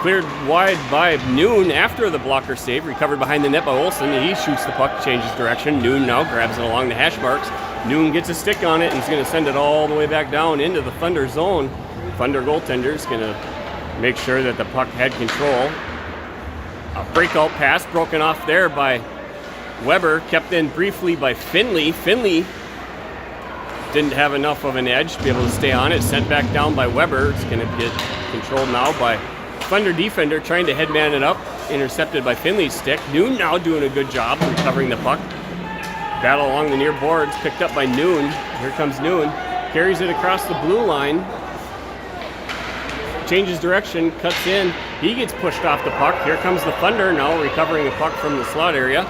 cleared wide by Noon after the blocker save. Recovered behind the net by Olsen. He shoots the puck, changes direction. Noon now grabs it along the hash marks. Noon gets a stick on it and is going to send it all the way back down into the Thunder zone. Thunder goaltender is going to make sure that the puck had control. A breakout pass broken off there by Weber, kept in briefly by Finley. Finley didn't have enough of an edge to be able to stay on it. Sent back down by Weber. It's going to get controlled now by Thunder defender trying to headman it up. Intercepted by Finley's stick. Noon now doing a good job recovering the puck. Battle along the near boards, picked up by Noon. Here comes Noon. Carries it across the blue line. Changes direction, cuts in. He gets pushed off the puck. Here comes the Thunder now recovering the puck from the slot area.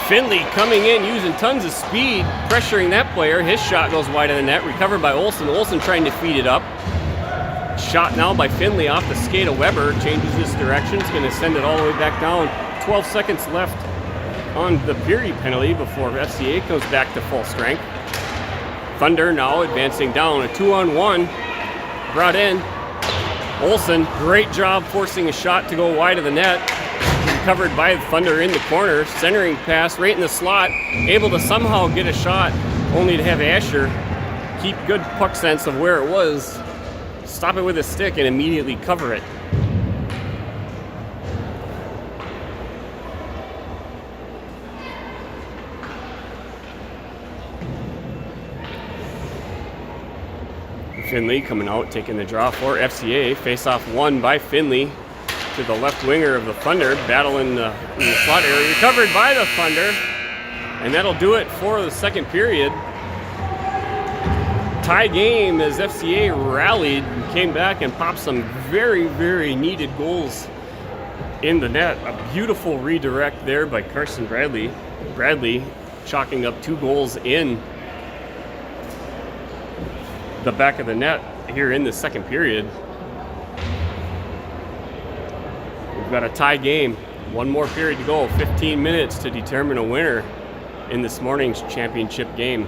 Finley coming in using tons of speed, pressuring that player. His shot goes wide of the net, recovered by Olsen. Olsen trying to feed it up. Shot now by Finley off the skate of Weber. Changes this direction. It's going to send it all the way back down. 12 seconds left on the Peary penalty before FCA comes back to full strength. Thunder now advancing down. A 2-on-1 brought in. Olsen, great job forcing a shot to go wide of the net. Recovered by the Thunder in the corner. Centering pass right in the slot. Able to somehow get a shot, only to have Asher keep good puck sense of where it was. Stop it with a stick and immediately cover it. Finley coming out, taking the draw for FCA. Face-off won by Finley to the left winger of the Thunder. Battle in the slot area. Recovered by the Thunder. And that'll do it for the second period. Tie game as FCA rallied and came back and popped some very, very needed goals in the net. A beautiful redirect there by Carson Bradley. Bradley chalking up 2 goals in the back of the net here in the second period. We've got a tie game. One more period to go. 15 minutes to determine a winner in this morning's championship game.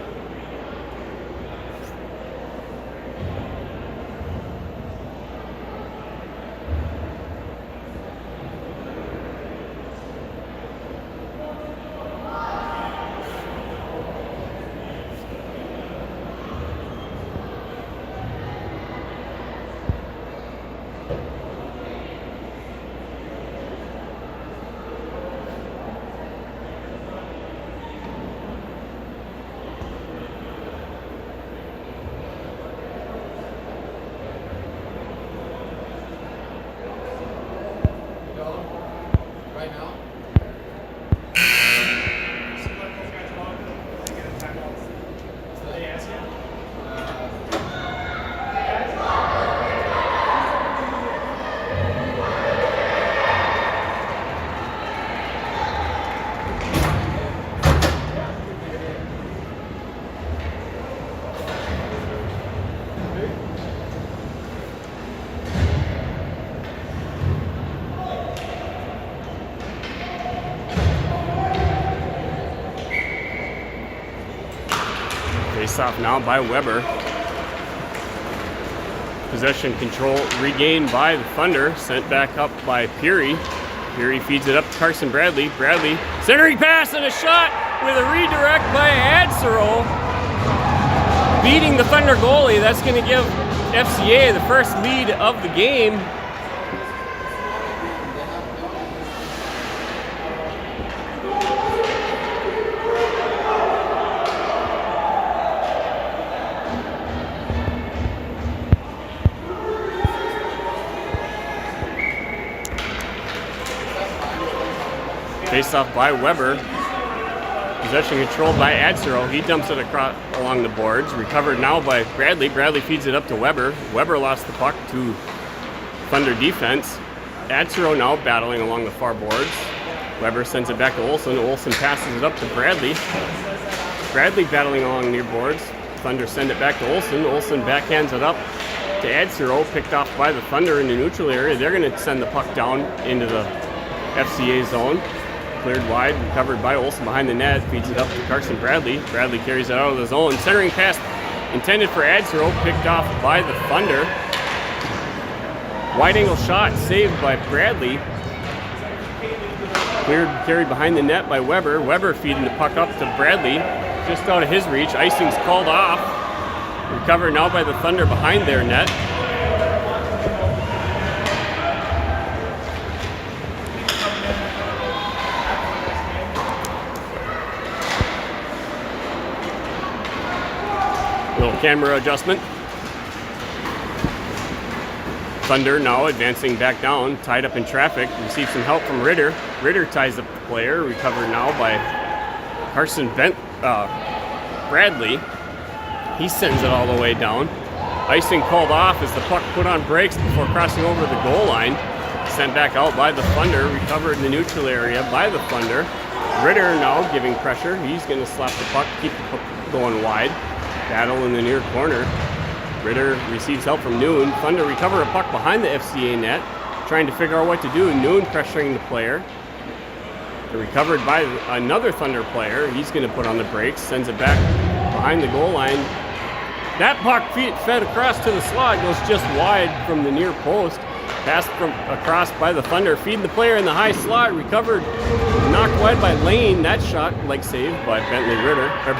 Face-off now by Weber. Possession control regained by the Thunder. Sent back up by Peary. Peary feeds it up to Carson Bradley. Bradley, centering pass and a shot with a redirect by Adsero. Beating the Thunder goalie. That's going to give FCA the first lead of the game. Face-off by Weber. Possession controlled by Adsero. He dumps it across along the boards. Recovered now by Bradley. Bradley feeds it up to Weber. Weber lost the puck to Thunder defense. Adsero now battling along the far boards. Weber sends it back to Olsen. Olsen passes it up to Bradley. Bradley battling along near boards. Thunder send it back to Olsen. Olsen backhands it up to Adsero. Picked off by the Thunder in the neutral area. They're going to send the puck down into the FCA zone. Cleared wide, recovered by Olsen behind the net, feeds it up to Carson Bradley. Bradley carries it out of the zone. Centering pass intended for Adsero, picked off by the Thunder. Wide angle shot saved by Bradley. Carried behind the net by Weber. Weber feeding the puck up to Bradley, just out of his reach. Icing's called off. Recovered now by the Thunder behind their net. Little camera adjustment. Thunder now advancing back down, tied up in traffic, receives some help from Ritter. Ritter ties up the player, recovered now by Carson Bradley. He sends it all the way down. Icing called off as the puck put on brakes before crossing over the goal line. Sent back out by the Thunder, recovered in the neutral area by the Thunder. Ritter now giving pressure. He's going to slap the puck, keep the puck going wide. Battle in the near corner. Ritter receives help from Noon. Thunder recover a puck behind the FCA net, trying to figure out what to do. Noon pressuring the player. They're recovered by another Thunder player. He's going to put on the brakes, sends it back behind the goal line. That puck fed across to the slot, goes just wide from the near post. Passed from across by the Thunder, feeding the player in the high slot. Recovered, knocked wide by Lane. That shot, leg saved by Bentley Ritter, or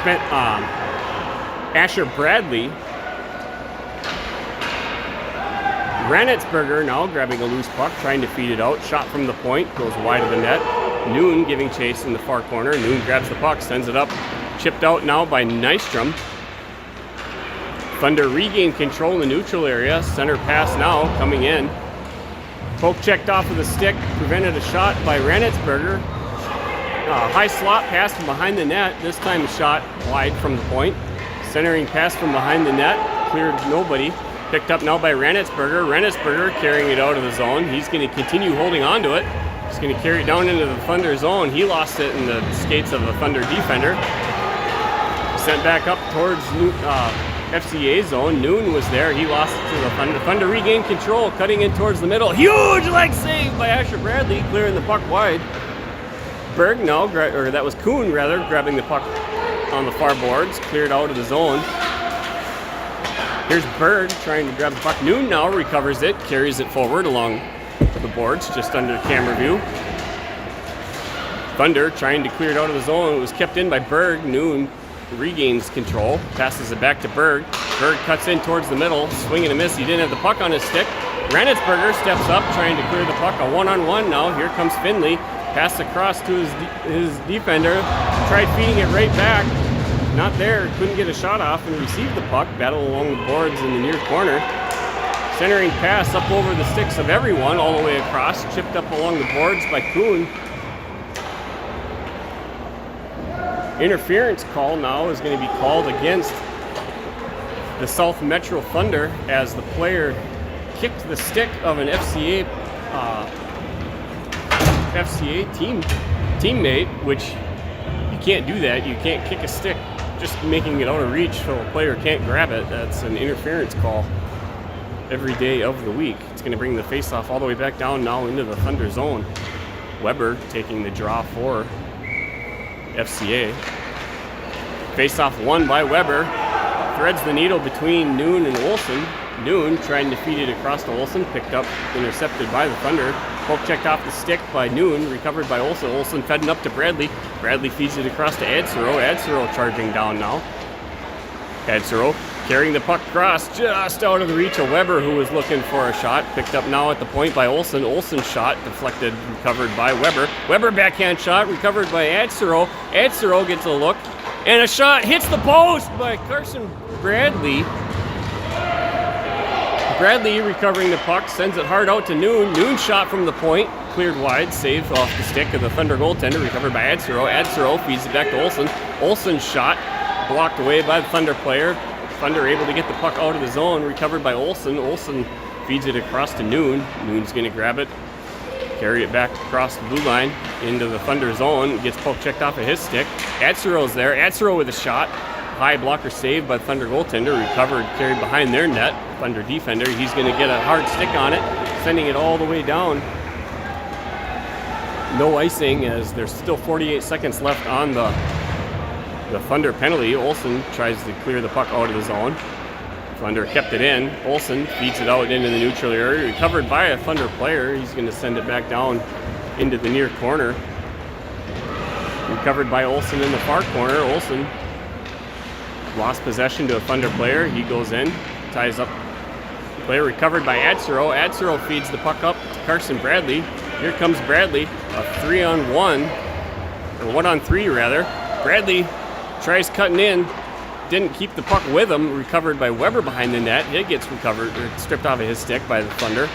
Asher Bradley. Granitzberger now grabbing a loose puck, trying to feed it out. Shot from the point, goes wide of the net. Noon giving chase in the far corner. Noon grabs the puck, sends it up. Chipped out now by Nystrom. Thunder regained control in the neutral area. Center pass now coming in. Poke checked off of the stick, prevented a shot by Granitzberger. High slot pass from behind the net. This time a shot wide from the point. Centering pass from behind the net, cleared nobody. Picked up now by Rennitzberger. Rennitzberger carrying it out of the zone. He's going to continue holding on to it. He's going to carry it down into the Thunder zone. He lost it in the skates of the Thunder defender. Sent back up towards FCA zone. Noon was there. He lost it to the Thunder. Thunder regained control, cutting in towards the middle. Huge leg save by Asher Bradley, clearing the puck wide. Berg now, or that was Kuhn rather, grabbing the puck on the far boards, cleared out of the zone. Here's Berg trying to grab the puck. Noon now recovers it, carries it forward along the boards, just under camera view. Thunder trying to clear it out of the zone. It was kept in by Berg. Noon regains control, passes it back to Berg. Berg cuts in towards the middle, swing and a miss. He didn't have the puck on his stick. Ranitsberger steps up, trying to clear the puck. A one-on-one now. Here comes Finley. Pass across to his defender. Tried feeding it right back. Not there. Couldn't get a shot off and received the puck. Battle along the boards in the near corner. Centering pass up over the sticks of everyone all the way across. Chipped up along the boards by Kuhn. Interference call now is going to be called against the South Metro Thunder as the player kicked the stick of an FCA teammate, which you can't do that. You can't kick a stick just making it out of reach so a player can't grab it. That's an interference call every day of the week. It's going to bring the faceoff all the way back down now into the Thunder zone. Weber taking the draw for FCA. Faceoff won by Weber. Threads the needle between Noon and Olsen. Noon trying to feed it across to Olsen, picked up, intercepted by the Thunder. Poke checked off the stick by Noon, recovered by Olsen. Olsen fed it up to Bradley. Bradley feeds it across to Adsero. Adsero charging down now. Adsero carrying the puck across, just out of the reach of Weber, who was looking for a shot. Picked up now at the point by Olsen. Olsen's shot deflected, recovered by Weber. Weber backhand shot, recovered by Adsero. Adsero gets a look, and a shot hits the post by Carson Bradley. Bradley recovering the puck, sends it hard out to Noon. Noon shot from the point, cleared wide, saved off the stick of the Thunder goaltender, recovered by Adsero. Adsero feeds it back to Olsen. Olsen's shot blocked away by the Thunder player. Thunder able to get the puck out of the zone, recovered by Olsen. Olsen feeds it across to Noon. Noon's going to grab it, carry it back across the blue line into the Thunder zone. Gets poke checked off of his stick. Adsero's there. Adsero with a shot. High blocker saved by the Thunder goaltender, recovered, carried behind their net. Thunder defender, he's going to get a hard stick on it, sending it all the way down. No icing as there's still 48 seconds left on the Thunder penalty. Olsen tries to clear the puck out of the zone. Thunder kept it in. Olsen feeds it out into the neutral area, recovered by a Thunder player. He's going to send it back down into the near corner. Recovered by Olsen in the far corner. Olsen lost possession to a Thunder player. He goes in, ties up the player, recovered by Adsero. Adsero feeds the puck up to Carson Bradley. Here comes Bradley, a 3-on-1, or 1-on-3 rather. Bradley tries cutting in, didn't keep the puck with him, recovered by Weber behind the net. It gets recovered, or stripped off of his stick by the Thunder.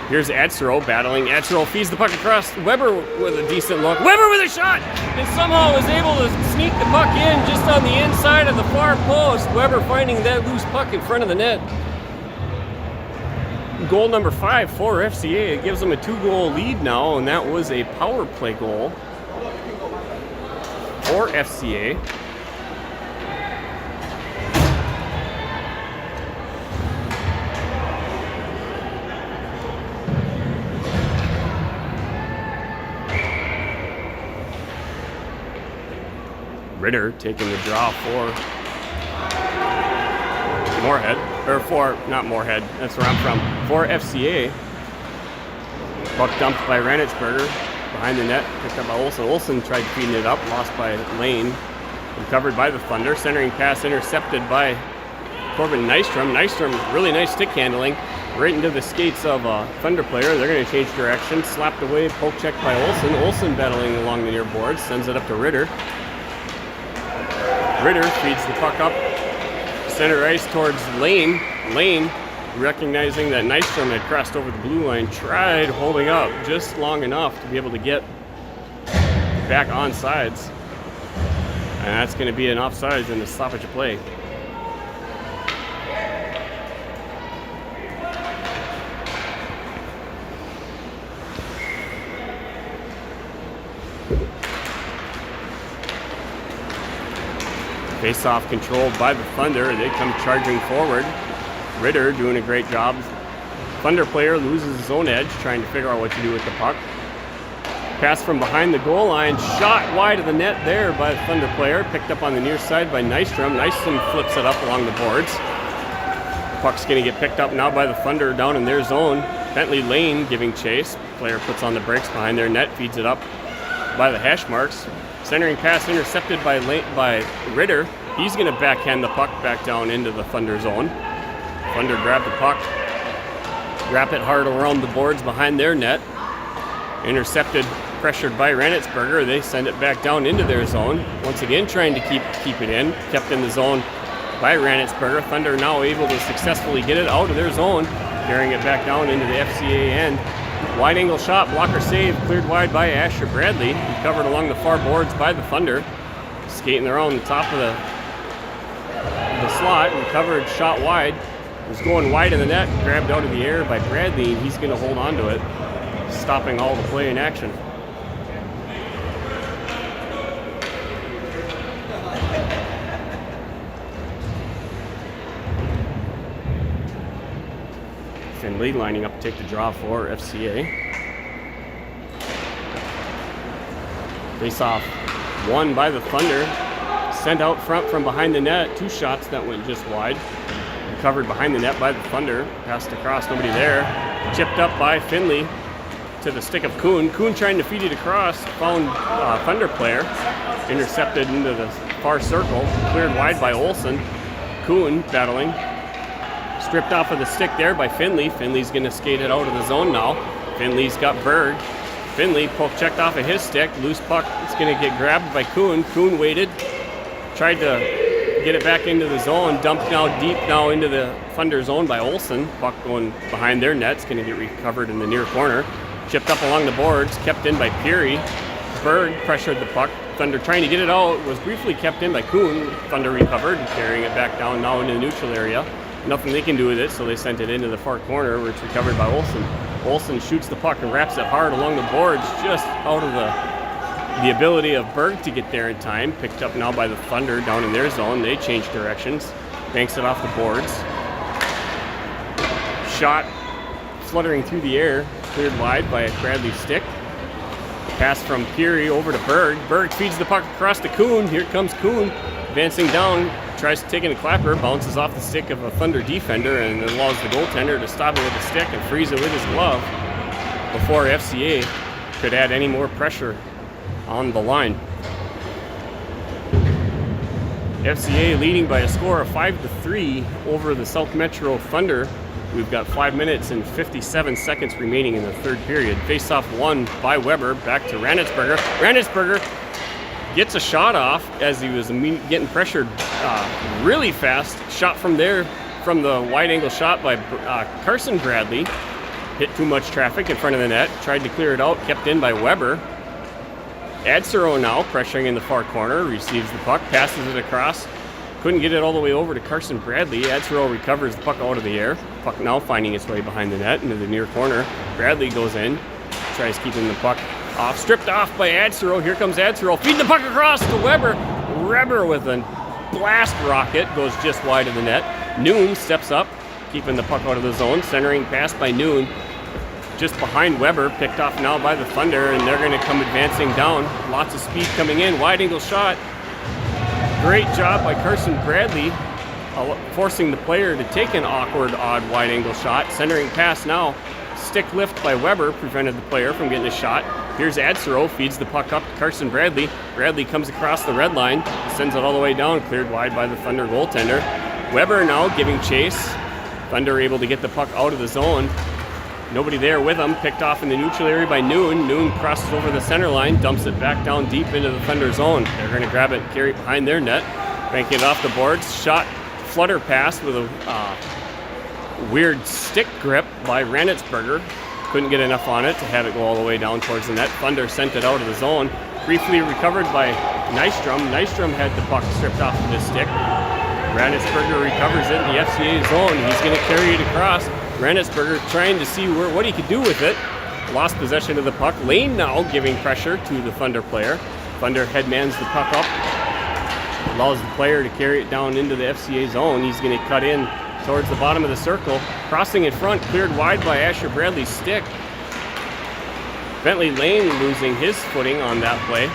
Here's Adsero battling. Adsero feeds the puck across. Weber with a decent look. Weber with a shot! And somehow was able to sneak the puck in just on the inside of the far post. Weber finding that loose puck in front of the net. Goal number 5 for FCA. It gives them a 2-goal lead now, and that was a power play goal for FCA. Ritter taking the draw for Moorhead, or for, not Moorhead, that's where I'm from, for FCA. Puck dumped by Ranitsberger behind the net, picked up by Olsen. Olsen tried feeding it up, lost by Lane, recovered by the Thunder. Centering pass intercepted by Corbin Nystrom. Nystrom, really nice stick handling, right into the skates of a Thunder player. They're going to change direction, slapped away, poke checked by Olsen. Olsen battling along the near boards, sends it up to Ritter. Ritter feeds the puck up center ice towards Lane. Lane, recognizing that Nystrom had crossed over the blue line, tried holding up just long enough to be able to get back on sides. And that's going to be an offsides and a stoppage of play. Face-off controlled by the Thunder. They come charging forward. Ritter doing a great job. Thunder player loses his own edge, trying to figure out what to do with the puck. Pass from behind the goal line, shot wide of the net there by the Thunder player. Picked up on the near side by Nystrom. Nystrom flips it up along the boards. Puck's going to get picked up now by the Thunder down in their zone. Bentley Lane giving chase. Player puts on the brakes behind their net, feeds it up by the hash marks. Centering pass intercepted by Ritter. He's going to backhand the puck back down into the Thunder zone. Thunder grab the puck, wrap it hard around the boards behind their net. Intercepted, pressured by Renitsberger. They send it back down into their zone. Once again trying to keep it in. Kept in the zone by Renitsberger. Thunder now able to successfully get it out of their zone, carrying it back down into the FCA end. Wide angle shot, blocker save, cleared wide by Asher Bradley. Recovered along the far boards by the Thunder. Skating around the top of the slot, recovered, shot wide. Was going wide in the net, grabbed out of the air by Bradley, and he's going to hold on to it, stopping all the play in action. Finley lining up to take the draw for FCA. Face off won by the Thunder. Sent out front from behind the net. 2 shots that went just wide. Covered behind the net by the Thunder. Passed across, nobody there. Chipped up by Finley to the stick of Kuhn. Kuhn trying to feed it across. Found Thunder player. Intercepted into the far circle. Cleared wide by Olsen. Kuhn battling. Stripped off of the stick there by Finley. Finley's going to skate it out of the zone now. Finley's got Berg. Finley checked off of his stick. Loose puck. It's going to get grabbed by Kuhn. Kuhn waited. Tried to get it back into the zone. Dumped now deep now into the Thunder zone by Olsen. Puck going behind their net. It's going to get recovered in the near corner. Chipped up along the boards. Kept in by Peary. Berg pressured the puck. Thunder trying to get it out. Was briefly kept in by Kuhn. Thunder recovered and carrying it back down now into the neutral area. Nothing they can do with it, so they sent it into the far corner where it's recovered by Olsen. Olsen shoots the puck and wraps it hard along the boards, just out of the ability of Berg to get there in time. Picked up now by the Thunder down in their zone. They change directions. Banks it off the boards. Shot fluttering through the air, cleared wide by Bradley's stick. Pass from Peary over to Berg. Berg feeds the puck across to Kuhn. Here comes Kuhn, advancing down. Tries to take in a clapper, bounces off the stick of a Thunder defender and allows the goaltender to stop it with the stick and freeze it with his glove before FCA could add any more pressure on the line. FCA leading by a score of 5-3 over the South Metro Thunder. We've got 5 minutes and 57 seconds remaining in the third period. Face-off won by Weber, back to Renitsberger. Renitsberger gets a shot off as he was getting pressured really fast. Shot from there, from the wide angle shot by Carson Bradley. Hit too much traffic in front of the net. Tried to clear it out, kept in by Weber. Adsero now pressuring in the far corner. Receives the puck, passes it across. Couldn't get it all the way over to Carson Bradley. Adsero recovers the puck out of the air. Puck now finding its way behind the net into the near corner. Bradley goes in, tries keeping the puck off, stripped off by Adsero. Here comes Adsero, feeding the puck across to Weber. Weber with a blast rocket goes just wide of the net. Noon steps up, keeping the puck out of the zone. Centering pass by Noon, just behind Weber. Picked off now by the Thunder, and they're going to come advancing down. Lots of speed coming in. Wide angle shot. Great job by Carson Bradley, forcing the player to take an awkward, odd wide angle shot. Centering pass now. Stick lift by Weber prevented the player from getting a shot. Here's Adsero, feeds the puck up to Carson Bradley. Bradley comes across the red line, sends it all the way down, cleared wide by the Thunder goaltender. Weber now giving chase. Thunder able to get the puck out of the zone. Nobody there with him. Picked off in the neutral area by Noon. Noon crosses over the center line, dumps it back down deep into the Thunder zone. They're going to grab it and carry it behind their net. Banking it off the boards. Shot, flutter pass with a weird stick grip by Renitsberger. Couldn't get enough on it to have it go all the way down towards the net. Thunder sent it out of the zone. Briefly recovered by Nystrom. Nystrom had the puck stripped off of his stick. Renitsberger recovers it in the FCA zone. He's going to carry it across. Renitsberger trying to see what he could do with it. Lost possession of the puck. Lane now giving pressure to the Thunder player. Thunder headmans the puck up. Allows the player to carry it down into the FCA zone. He's going to cut in towards the bottom of the circle. Crossing in front, cleared wide by Asher Bradley's stick. Bentley Lane losing his footing on that play.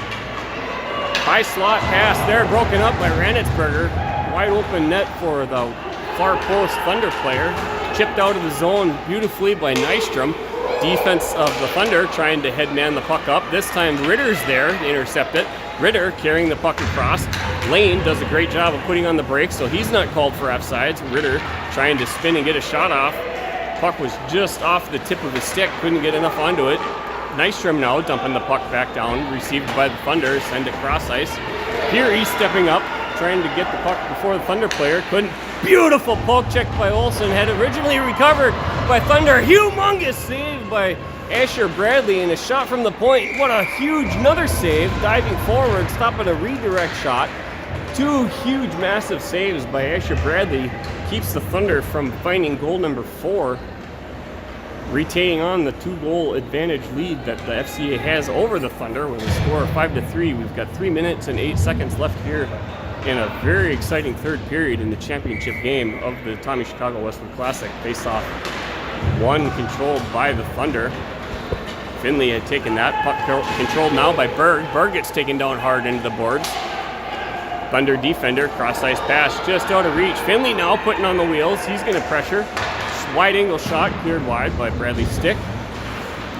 High slot pass there, broken up by Ranitsberger. Wide open net for the far post Thunder player. Chipped out of the zone beautifully by Nystrom. Defense of the Thunder trying to headman the puck up. This time Ritter's there to intercept it. Ritter carrying the puck across. Lane does a great job of putting on the brakes, so he's not called for offsides. Ritter trying to spin and get a shot off. Puck was just off the tip of his stick, couldn't get enough onto it. Nystrom now dumping the puck back down, received by the Thunder, send it cross ice. Here he's stepping up, trying to get the puck before the Thunder player, couldn't. Beautiful poke check by Olsen, had originally recovered by Thunder. Humongous save by Asher Bradley and a shot from the point. What a huge, another save, diving forward, stopping a redirect shot. Two huge, massive saves by Asher Bradley. Keeps the Thunder from finding goal number 4. Retaining on the 2-goal advantage lead that the FCA has over the Thunder with a score of 5-3. We've got 3 minutes and 8 seconds left here in a very exciting third period in the championship game of the Tommy Chicago Westwood Classic. Face-off 1 controlled by the Thunder. Finley had taken that. Puck controlled now by Berg. Berg gets taken down hard into the boards. Thunder defender, cross-ice pass just out of reach. Finley now putting on the wheels. He's going to pressure. Wide angle shot cleared wide by Bradley's stick.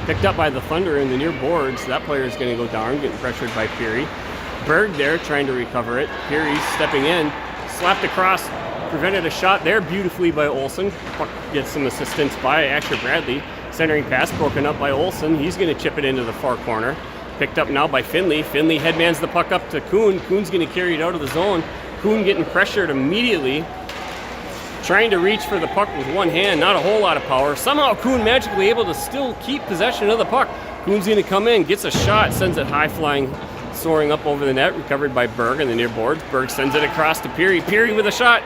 Picked up by the Thunder in the near boards. That player is going to go down, getting pressured by Peary. Berg there trying to recover it. Peary stepping in, slapped across, prevented a shot there beautifully by Olsen. Puck gets some assistance by Asher Bradley. Centering pass broken up by Olsen. He's going to chip it into the far corner. Picked up now by Finley. Finley headmans the puck up to Kuhn. Kuhn's going to carry it out of the zone. Kuhn getting pressured immediately. Trying to reach for the puck with one hand, not a whole lot of power. Somehow Kuhn magically able to still keep possession of the puck. Kuhn's going to come in, gets a shot, sends it high flying, soaring up over the net, recovered by Berg in the near boards. Berg sends it across to Peary. Peary with a shot.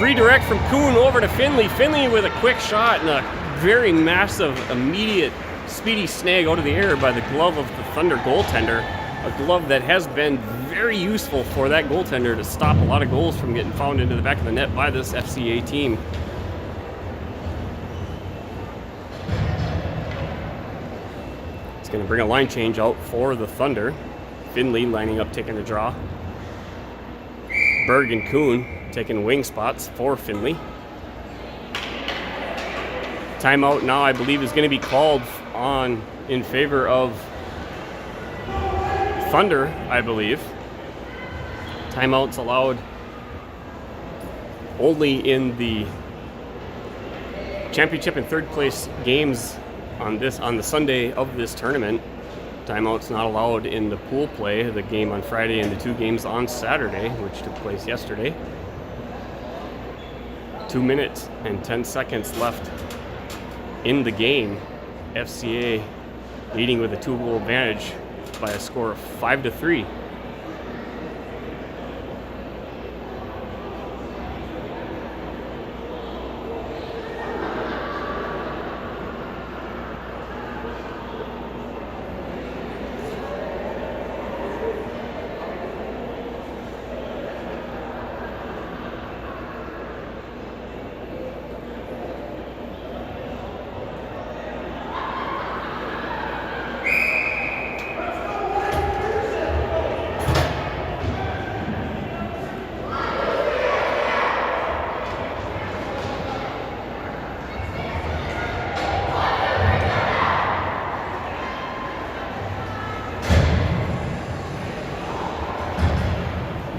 Redirect from Kuhn over to Finley. Finley with a quick shot and a very massive, immediate, speedy snag out of the air by the glove of the Thunder goaltender. A glove that has been very useful for that goaltender to stop a lot of goals from getting found into the back of the net by this FCA team. It's going to bring a line change out for the Thunder. Finley lining up, taking the draw. Berg and Kuhn taking wing spots for Finley. Timeout now, I believe, is going to be called on in favor of Thunder, I believe. Timeouts allowed only in the championship and third place games on the Sunday of this tournament. Timeouts not allowed in the pool play, the game on Friday and the 2 games on Saturday, which took place yesterday. 2 minutes and 10 seconds left in the game. FCA leading with a 2-goal advantage by a score of 5-3.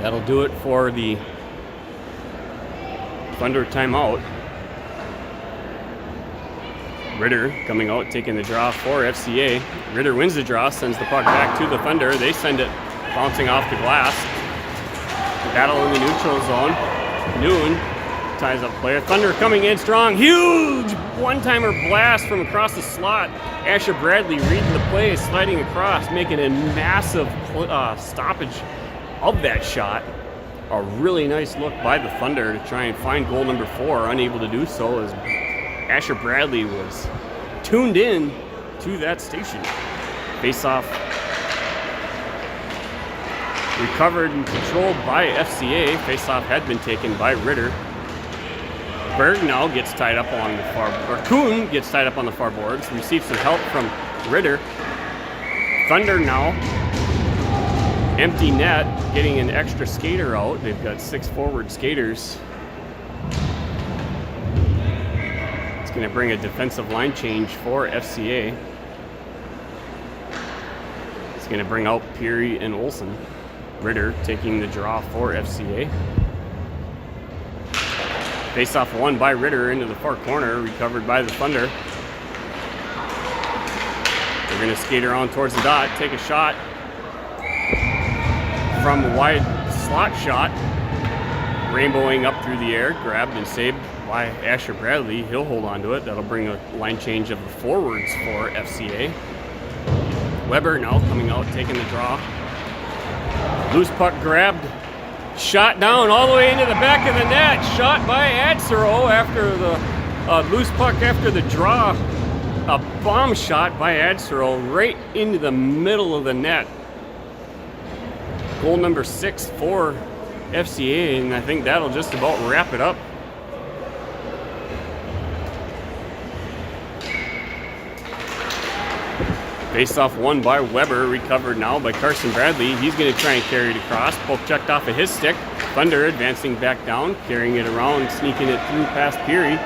That'll do it for the Thunder timeout. Ritter coming out, taking the draw for FCA. Ritter wins the draw, sends the puck back to the Thunder. They send it bouncing off the glass. Battle in the neutral zone. Noon ties up player. Thunder coming in strong. Huge one-timer blast from across the slot. Asher Bradley reading the play, sliding across, making a massive stoppage of that shot. A really nice look by the Thunder to try and find goal number 4, unable to do so as Asher Bradley was tuned in to that station. Face-off Recovered and controlled by FCA. Faceoff had been taken by Ritter. Berg now gets tied up along the far, or Kuhn gets tied up on the far boards. Receives some help from Ritter. Thunder now. Empty net, getting an extra skater out. They've got 6 forward skaters. It's going to bring a defensive line change for FCA. It's going to bring out Peary and Olsen. Ritter taking the draw for FCA. Face-off won by Ritter into the far corner, recovered by the Thunder. They're going to skate around towards the dot, take a shot from a wide slot shot, rainbowing up through the air, grabbed and saved by Asher Bradley. He'll hold on to it. That'll bring a line change of the forwards for FCA. Weber now coming out, taking the draw. Loose puck grabbed, shot down all the way into the back of the net. Shot by Adsero after the loose puck after the draw. A bomb shot by Adsero right into the middle of the net. Goal number 6 for FCA, and I think that'll just about wrap it up. Face-off won by Weber, recovered now by Carson Bradley. He's going to try and carry it across. Poke checked off of his stick. Thunder advancing back down, carrying it around, sneaking it through past Peary.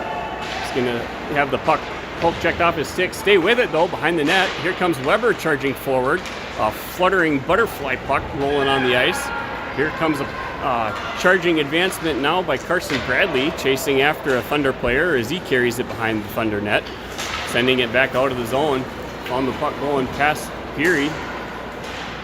He's going to have the puck poke checked off his stick. Stay with it though, behind the net. Here comes Weber charging forward. A fluttering butterfly puck rolling on the ice. Here comes a charging advancement now by Carson Bradley, chasing after a Thunder player as he carries it behind the Thunder net, sending it back out of the zone. On the puck going past Peary.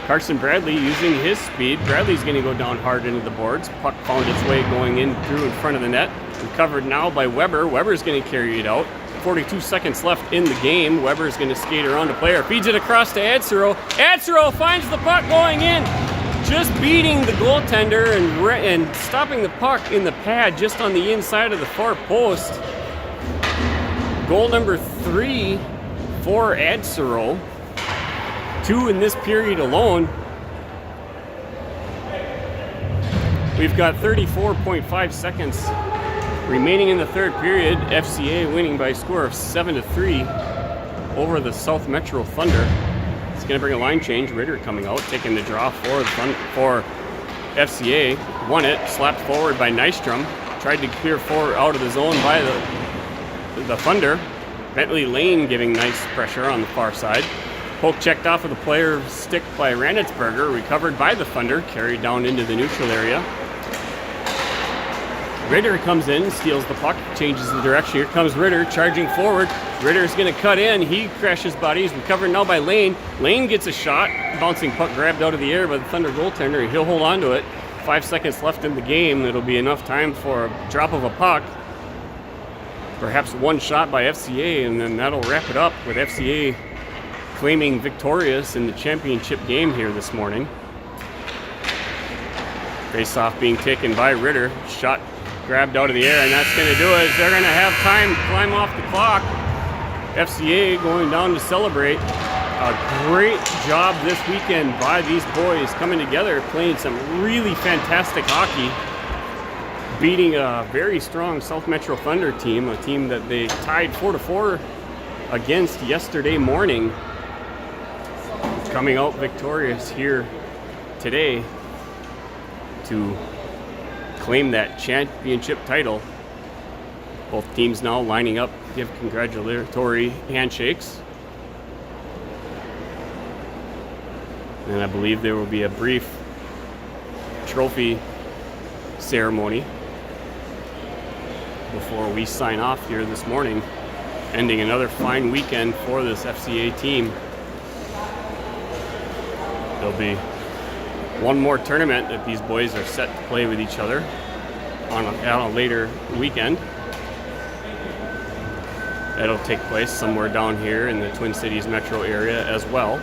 Carson Bradley using his speed. Bradley's going to go down hard into the boards. Puck found its way going in through in front of the net. Recovered now by Weber. Weber's going to carry it out. 42 seconds left in the game. Weber's going to skate around a player. Feeds it across to Adsero. Adsero finds the puck going in. Just beating the goaltender and stopping the puck in the pad just on the inside of the far post. Goal number 3 for Adsero. 2 in this period alone. We've got 34.5 seconds remaining in the third period. FCA winning by a score of 7-3 over the South Metro Thunder. It's going to bring a line change. Ritter coming out, taking the draw for FCA. Won it, slapped forward by Nystrom. Tried to clear forward out of the zone by the Thunder. Bentley Lane giving nice pressure on the far side. Poke checked off of the player's stick by Ranitsberger, recovered by the Thunder, carried down into the neutral area. Ritter comes in, steals the puck, changes the direction. Here comes Ritter charging forward. Ritter's going to cut in. He crashes bodies, recovered now by Lane. Lane gets a shot, bouncing puck grabbed out of the air by the Thunder goaltender, and he'll hold on to it. 5 seconds left in the game. It'll be enough time for a drop of a puck. Perhaps one shot by FCA, and then that'll wrap it up with FCA claiming victorious in the championship game here this morning. Face-off being taken by Ritter. Shot grabbed out of the air, and that's going to do it. They're going to have time to climb off the clock. FCA going down to celebrate. A great job this weekend by these boys coming together, playing some really fantastic hockey. Beating a very strong South Metro Thunder team, a team that they tied 4-4 against yesterday morning. Coming out victorious here today to claim that championship title. Both teams now lining up, give congratulatory handshakes. And I believe there will be a brief trophy ceremony before we sign off here this morning, ending another fine weekend for this FCA team. There'll be one more tournament that these boys are set to play with each other on a later weekend. That'll take place somewhere down here in the Twin Cities metro area as well.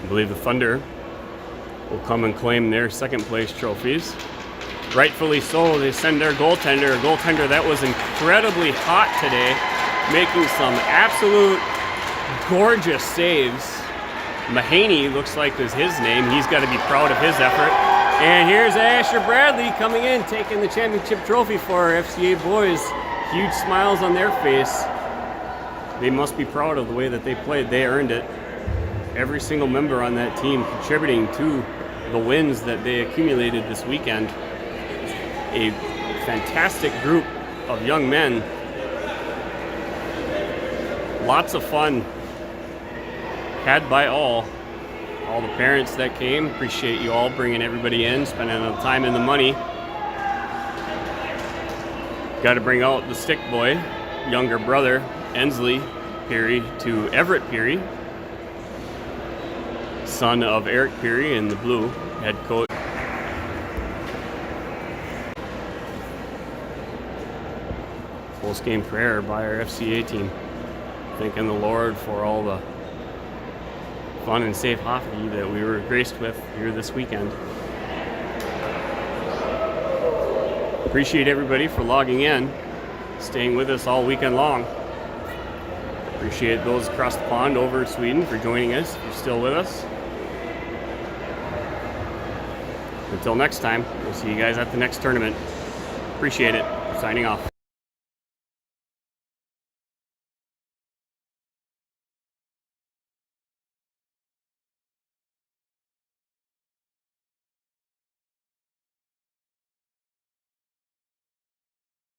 believe the Thunder will come and claim their second place trophies. Rightfully so, they send their goaltender, a goaltender that was incredibly hot today, making some absolute gorgeous saves. Mahaney looks like is his name. He's got to be proud of his effort. And here's Asher Bradley coming in, taking the championship trophy for our FCA boys. Huge smiles on their face. They must be proud of the way that they played. They earned it. Every single member on that team contributing to the wins that they accumulated this weekend. A fantastic group of young men. Lots of fun had by all. All the parents that came, appreciate you all bringing everybody in, spending the time and the money. Got to bring out the stick boy, younger brother, Ensley Peary, to Everett Peary, son of Eric Peary and the Blue head coach. Post-game prayer by our FCA team, thanking the Lord for all the fun and safe hockey that we were graced with here this weekend. Appreciate everybody for logging in, staying with us all weekend long. Appreciate those across the pond over in Sweden for joining us, if you're still with us. Until next time, we'll see you guys at the next tournament. Appreciate it. Signing off.